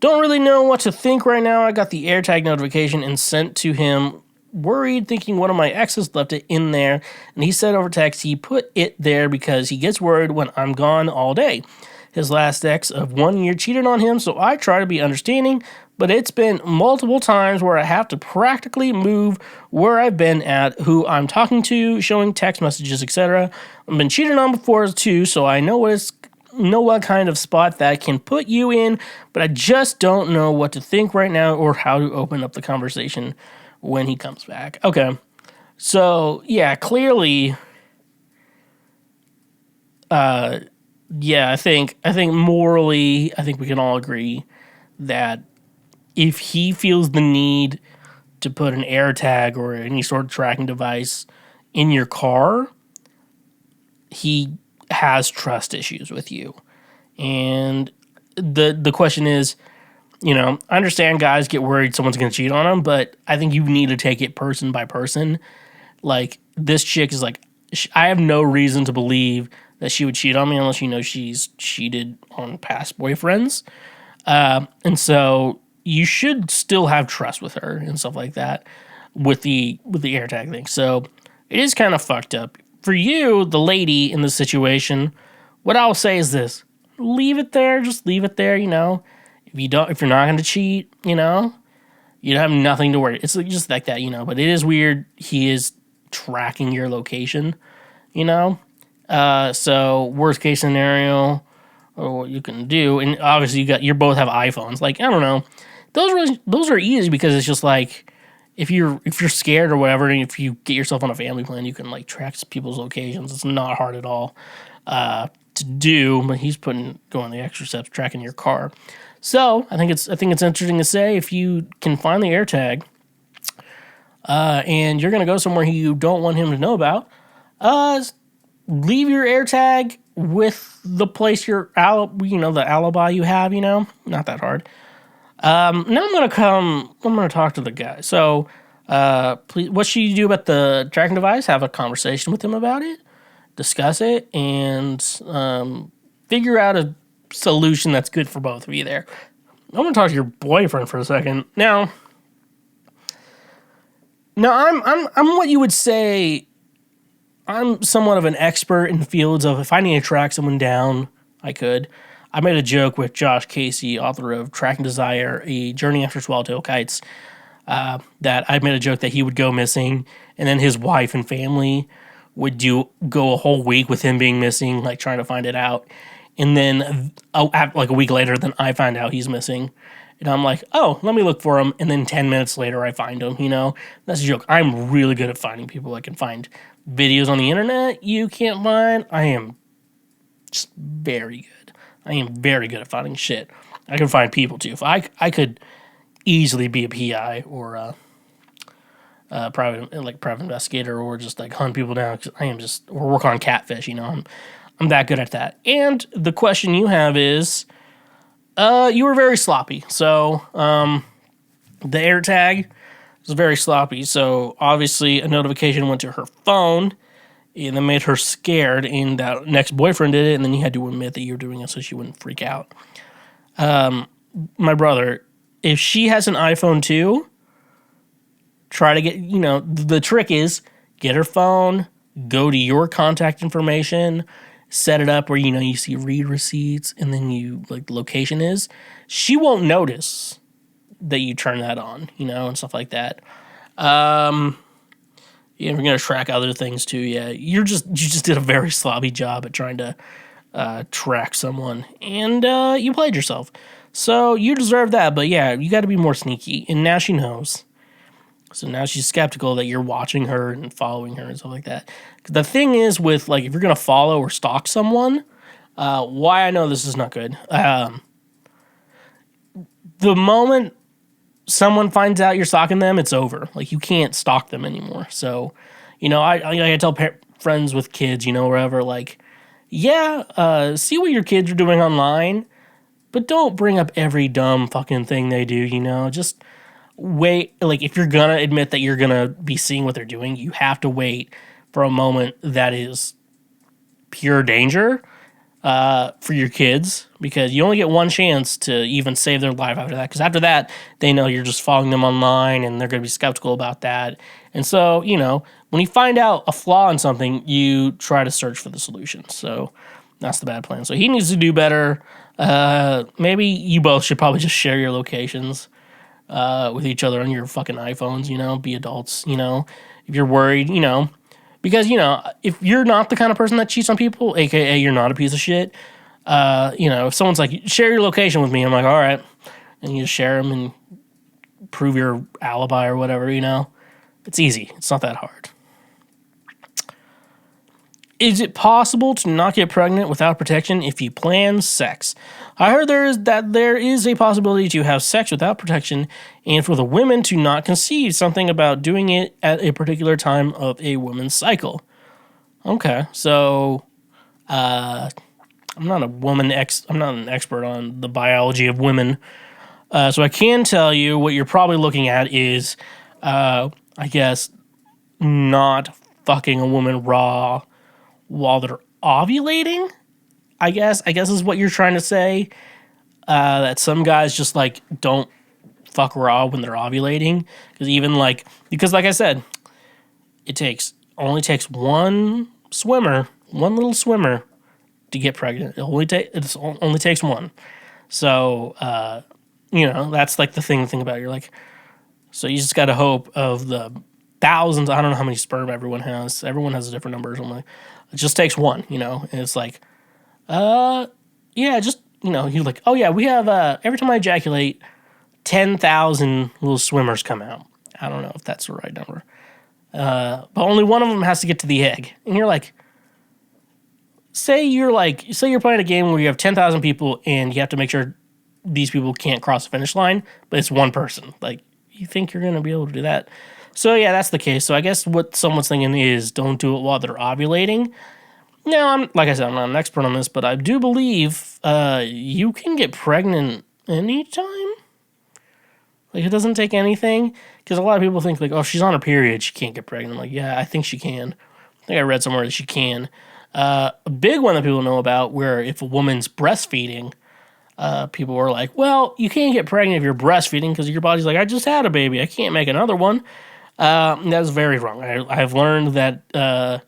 Don't really know what to think right now. I got the AirTag notification and sent to him. Worried, thinking one of my exes left it in there, and he said over text he put it there because he gets worried when I'm gone all day. His last ex of 1 year cheated on him, so I try to be understanding, but it's been multiple times where I have to practically move where I've been at, who I'm talking to, showing text messages, etc. I've been cheated on before too, so I know what kind of spot that can put you in, but I just don't know what to think right now or how to open up the conversation when he comes back. Okay. So, yeah, clearly, yeah, I think morally, I think we can all agree that if he feels the need to put an AirTag or any sort of tracking device in your car, he has trust issues with you. And the question is, you know, I understand guys get worried someone's going to cheat on them, but I think you need to take it person by person. Like, this chick is like, I have no reason to believe that she would cheat on me unless you know she's cheated on past boyfriends. And so you should still have trust with her and stuff like that with the AirTag thing. So it is kind of fucked up. For you, the lady in this situation, what I'll say is this. Leave it there. Just leave it there, you know. If you're not going to cheat, you know, you have nothing to worry. It's just like that, you know. But it is weird. He is tracking your location, you know. So worst case scenario, or what you can do, and obviously you both have iPhones. Like, I don't know, those are easy because it's just like if you're scared or whatever, and if you get yourself on a family plan, you can like track people's locations. It's not hard at all to do. But he's going the extra steps tracking your car. So I think it's interesting to say if you can find the AirTag, and you're gonna go somewhere you don't want him to know about, leave your AirTag with the place the alibi you have. You know, not that hard. Now I'm gonna talk to the guy. So, please, what should you do about the tracking device? Have a conversation with him about it, discuss it, and figure out a solution that's good for both of you there. I'm gonna talk to your boyfriend for a second. Now I'm what you would say. I'm somewhat of an expert in the fields of if I need to track someone down, I could. I made a joke with Josh Casey, author of Tracking Desire, A Journey After Swallowtail Kites, that I made a joke that he would go missing, and then his wife and family would go a whole week with him being missing, like trying to find it out. And then, like a week later, then I find out he's missing. And I'm like, oh, let me look for him. And then 10 minutes later, I find him, you know? That's a joke. I'm really good at finding people. I can find videos on the internet you can't find. I am just very good. I am very good at finding shit. I can find people, too. If I could easily be a PI or a private investigator or just, like, hunt people down. 'Cause I am just, or work on catfish, you know? I'm that good at that. And the question you have is, you were very sloppy. So, the AirTag was very sloppy. So, obviously, a notification went to her phone, and that made her scared, and that next boyfriend did it, and then you had to admit that you were doing it so she wouldn't freak out. My brother, if she has an iPhone too, try to get, the trick is get her phone, go to your contact information, set it up where, you see read receipts, and then the location is. She won't notice that you turn that on, and stuff like that. Yeah, we're gonna track other things too. Yeah, you just did a very sloppy job at trying to track someone, and you played yourself. So you deserve that. But yeah, you got to be more sneaky. And now she knows. So now she's skeptical that you're watching her and following her and stuff like that. The thing is with if you're gonna follow or stalk someone, why I know this is not good. The moment someone finds out you're stalking them, it's over. You can't stalk them anymore. So, I tell friends with kids, wherever, see what your kids are doing online, but don't bring up every dumb fucking thing they do, just wait. If you're gonna admit that you're gonna be seeing what they're doing, you have to wait for a moment that is pure danger for your kids, because you only get one chance to even save their life after that. Because after that, they know you're just following them online, and they're going to be skeptical about that. And so, when you find out a flaw in something, you try to search for the solution. So that's the bad plan. So he needs to do better. Maybe you both should probably just share your locations with each other on your fucking iPhones. Be adults. If you're worried, because, if you're not the kind of person that cheats on people, aka you're not a piece of shit, if someone's like, share your location with me, I'm like, all right. And you just share them and prove your alibi or whatever, It's easy. It's not that hard. Is it possible to not get pregnant without protection if you plan sex? I heard there is a possibility to have sex without protection, and for the women to not conceive, something about doing it at a particular time of a woman's cycle. Okay, so I'm not an expert on the biology of women, so I can tell you what you're probably looking at is, I guess, not fucking a woman raw while they're ovulating. I guess is what you're trying to say. That some guys just don't fuck raw when they're ovulating, because like I said, it only takes one little swimmer to get pregnant. It only takes one. So that's the thing about it. You're so you just got to hope of the thousands. I don't know how many sperm everyone has. Everyone has a different number. So it just takes one, and it's just, you're oh yeah, we have, every time I ejaculate, 10,000 little swimmers come out. I don't know if that's the right number. But only one of them has to get to the egg. And you're say you're playing a game where you have 10,000 people and you have to make sure these people can't cross the finish line, but it's one person. You think you're going to be able to do that? So yeah, that's the case. So I guess what someone's thinking is don't do it while they're ovulating. Now, like I said, I'm not an expert on this, but I do believe you can get pregnant anytime. It doesn't take anything. Because a lot of people think, oh, she's on her period, she can't get pregnant. I'm yeah, I think she can. I think I read somewhere that she can. A big one that people know about, where if a woman's breastfeeding, people were well, you can't get pregnant if you're breastfeeding because your body's I just had a baby, I can't make another one. That's very wrong. I've learned that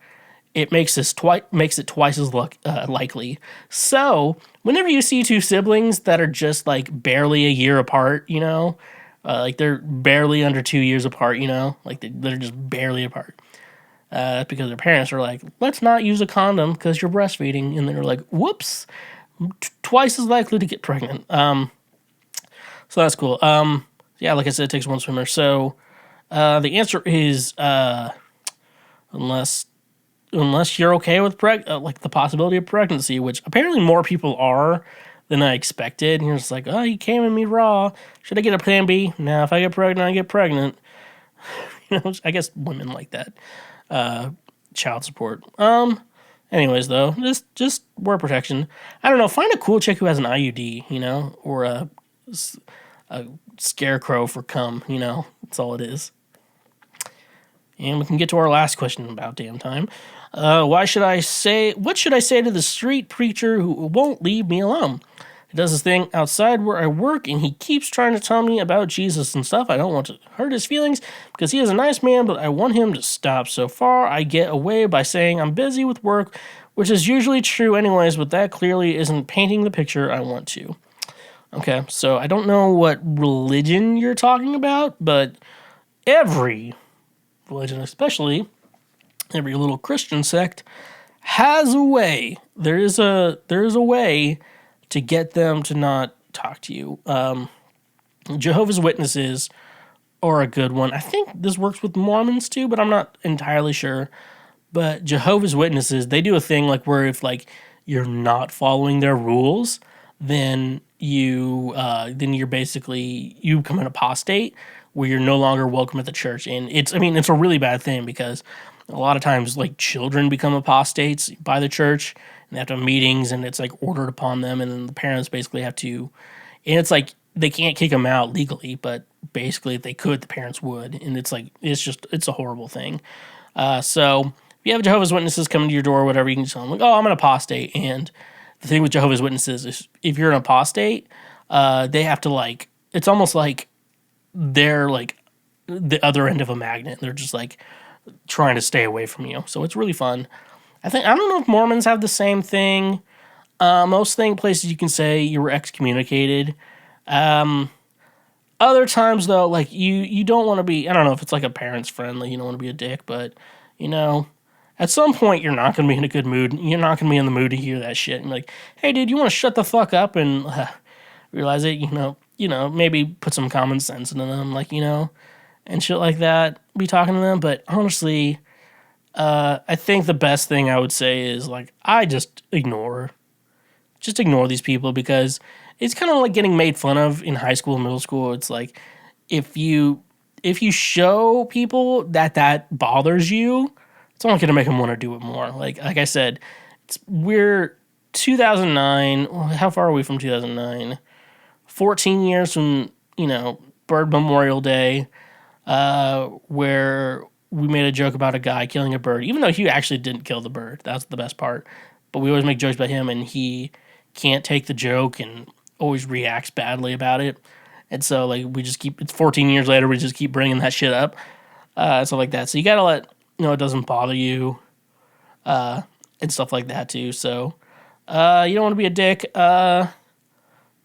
it makes it twice as likely. So whenever you see two siblings that are just barely a year apart, they're barely under 2 years apart, they're just barely apart. Because their parents are let's not use a condom because you're breastfeeding, and they're whoops, twice as likely to get pregnant. So that's cool. Yeah, like I said, it takes one swimmer. So the answer is unless you're okay with the possibility of pregnancy, which apparently more people are than I expected. And you're just oh, you came in me raw. Should I get a plan B? Now, if I get pregnant, I get pregnant. I guess women like that. Child support. Anyways, though, just wear protection. I don't know. Find a cool chick who has an IUD, or a scarecrow for cum. That's all it is. And we can get to our last question about damn time. What should I say to the street preacher who won't leave me alone? He does this thing outside where I work, and he keeps trying to tell me about Jesus and stuff. I don't want to hurt his feelings because he is a nice man, but I want him to stop. So far, I get away by saying I'm busy with work, which is usually true anyways, but that clearly isn't painting the picture I want to. Okay, so I don't know what religion you're talking about, but every religion, especially every little Christian sect, has a way. There is a way to get them to not talk to you. Jehovah's Witnesses are a good one. I think this works with Mormons too, but I'm not entirely sure. But Jehovah's Witnesses, they do a thing like where if like you're not following their rules, then you're basically you become an apostate where you're no longer welcome at the church. And it's a really bad thing because a lot of times like children become apostates by the church. And they have to have meetings, and it's like ordered upon them, and then the parents basically have to. And it's like they can't kick them out legally, but basically if they could, the parents would. And it's like it's a horrible thing. So if you have Jehovah's Witnesses coming to your door or whatever, you can tell them like, "Oh, I'm an apostate." And the thing with Jehovah's Witnesses is if you're an apostate, they have to like. It's almost like they're like the other end of a magnet. They're just like trying to stay away from you. So it's really fun. I don't know if Mormons have the same thing. Most places you can say you were excommunicated. Other times though, like you don't want to be. I don't know if it's like a parent's friend, like you don't want to be a dick, but at some point you're not going to be in a good mood. You're not going to be in the mood to hear that shit. And like, hey, dude, you want to shut the fuck up and realize it? Maybe put some common sense into them, like and shit like that. Be talking to them, but honestly. I think the best thing I would say is like I just ignore these people because it's kind of like getting made fun of in high school and middle school. It's like if you show people that bothers you, it's only going to make them want to do it more. Like I said, we're 2009. How far are we from 2009? 14 years from Bird Memorial Day, where we made a joke about a guy killing a bird, even though he actually didn't kill the bird. That's the best part. But we always make jokes about him, and he can't take the joke and always reacts badly about it. And so, like, it's 14 years later, we just keep bringing that shit up. Stuff like that. So you gotta let, it doesn't bother you, and stuff like that too. So, you don't want to be a dick.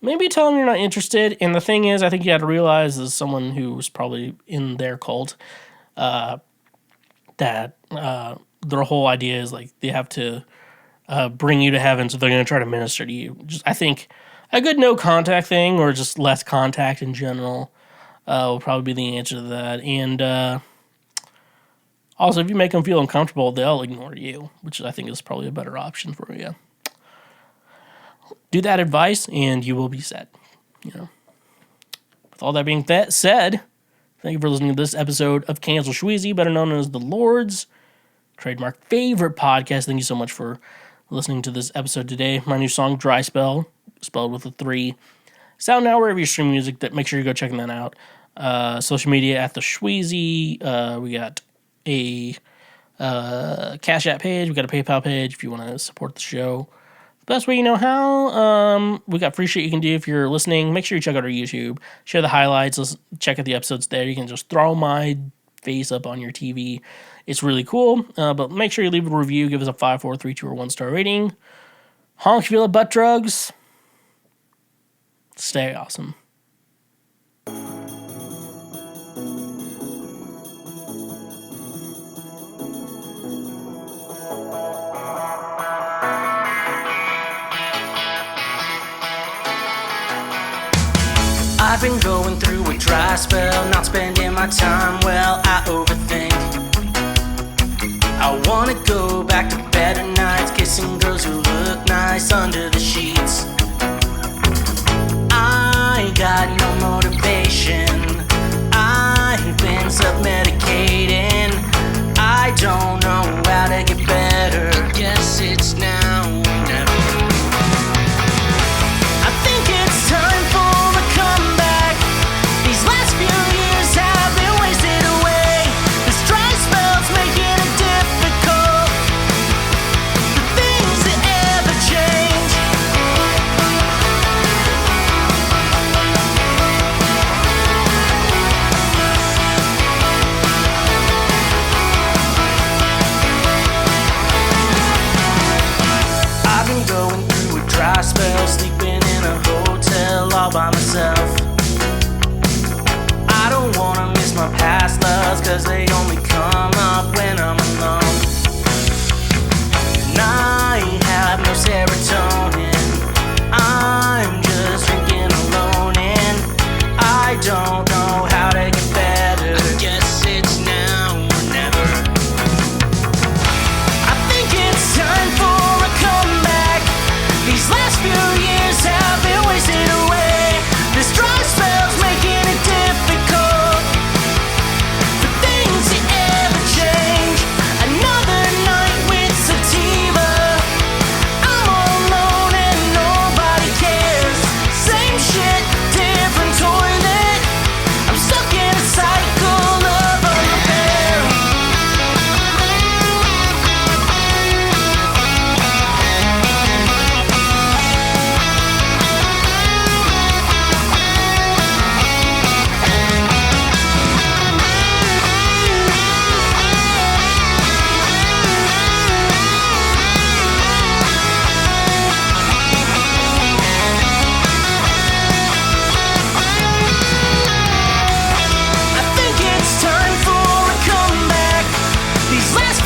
Maybe tell them you're not interested. And the thing is, I think you have to realize as someone who's probably in their cult, that their whole idea is like they have to bring you to heaven, so they're going to try to minister to you. I think a good no contact thing or just less contact in general will probably be the answer to that. And also, if you make them feel uncomfortable, they'll ignore you, which I think is probably a better option for you. Do that advice, and you will be set. With all that being said. Thank you for listening to this episode of Cancel Schweezy, better known as the Lord's trademark favorite podcast. Thank you so much for listening to this episode today. My new song, Dry Spell, spelled with a 3. It's out now wherever you stream music. Make sure you go checking that out. Social media at TheSchweezy. We got a Cash App page. We got a PayPal page if you want to support the show. The best way you know how. We got free shit you can do if you're listening. Make sure you check out our YouTube. Share the highlights. Check out the episodes there. You can just throw my face up on your TV. It's really cool. But make sure you leave a review. Give us a 5, 4, 3, 2, or 1 star rating. Honk if you love butt drugs. Stay awesome. I've been going through a dry spell, not spending my time, well, I overthink. I wanna go back to better nights, kissing girls who look nice under the sheets. I got no motivation, I've been self-medicating. I don't know how to get better, yes it's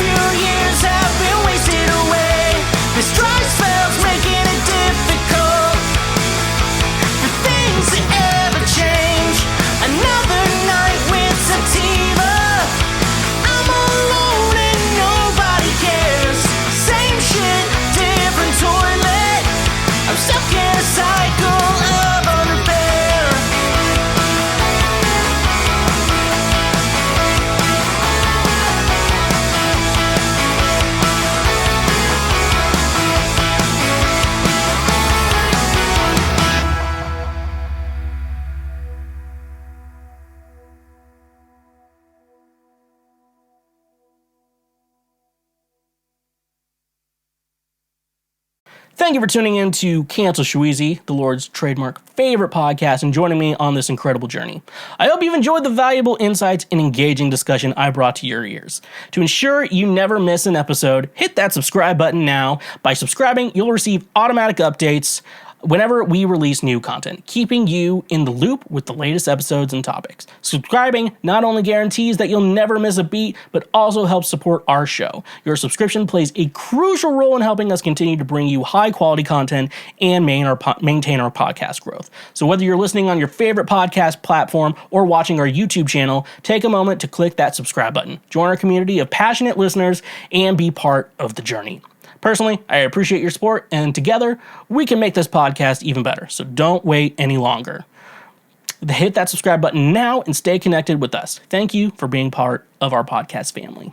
few years have been wasted away. This dry spell's making it difficult for things to ever change. Another night with sativa. I'm alone and nobody cares. Same shit, different toilet. I'm stuck in a cycle of unrepair. Thank you for tuning in to Cancel Schweezy, the Lord's trademark favorite podcast, and joining me on this incredible journey. I hope you've enjoyed the valuable insights and engaging discussion I brought to your ears. To ensure you never miss an episode, hit that subscribe button now. By subscribing, you'll receive automatic updates whenever we release new content, keeping you in the loop with the latest episodes and topics. Subscribing not only guarantees that you'll never miss a beat, but also helps support our show. Your subscription plays a crucial role in helping us continue to bring you high quality content and maintain our podcast growth. So whether you're listening on your favorite podcast platform or watching our YouTube channel, take a moment to click that subscribe button. Join our community of passionate listeners and be part of the journey. Personally, I appreciate your support, and together, we can make this podcast even better. So don't wait any longer. Hit that subscribe button now and stay connected with us. Thank you for being part of our podcast family.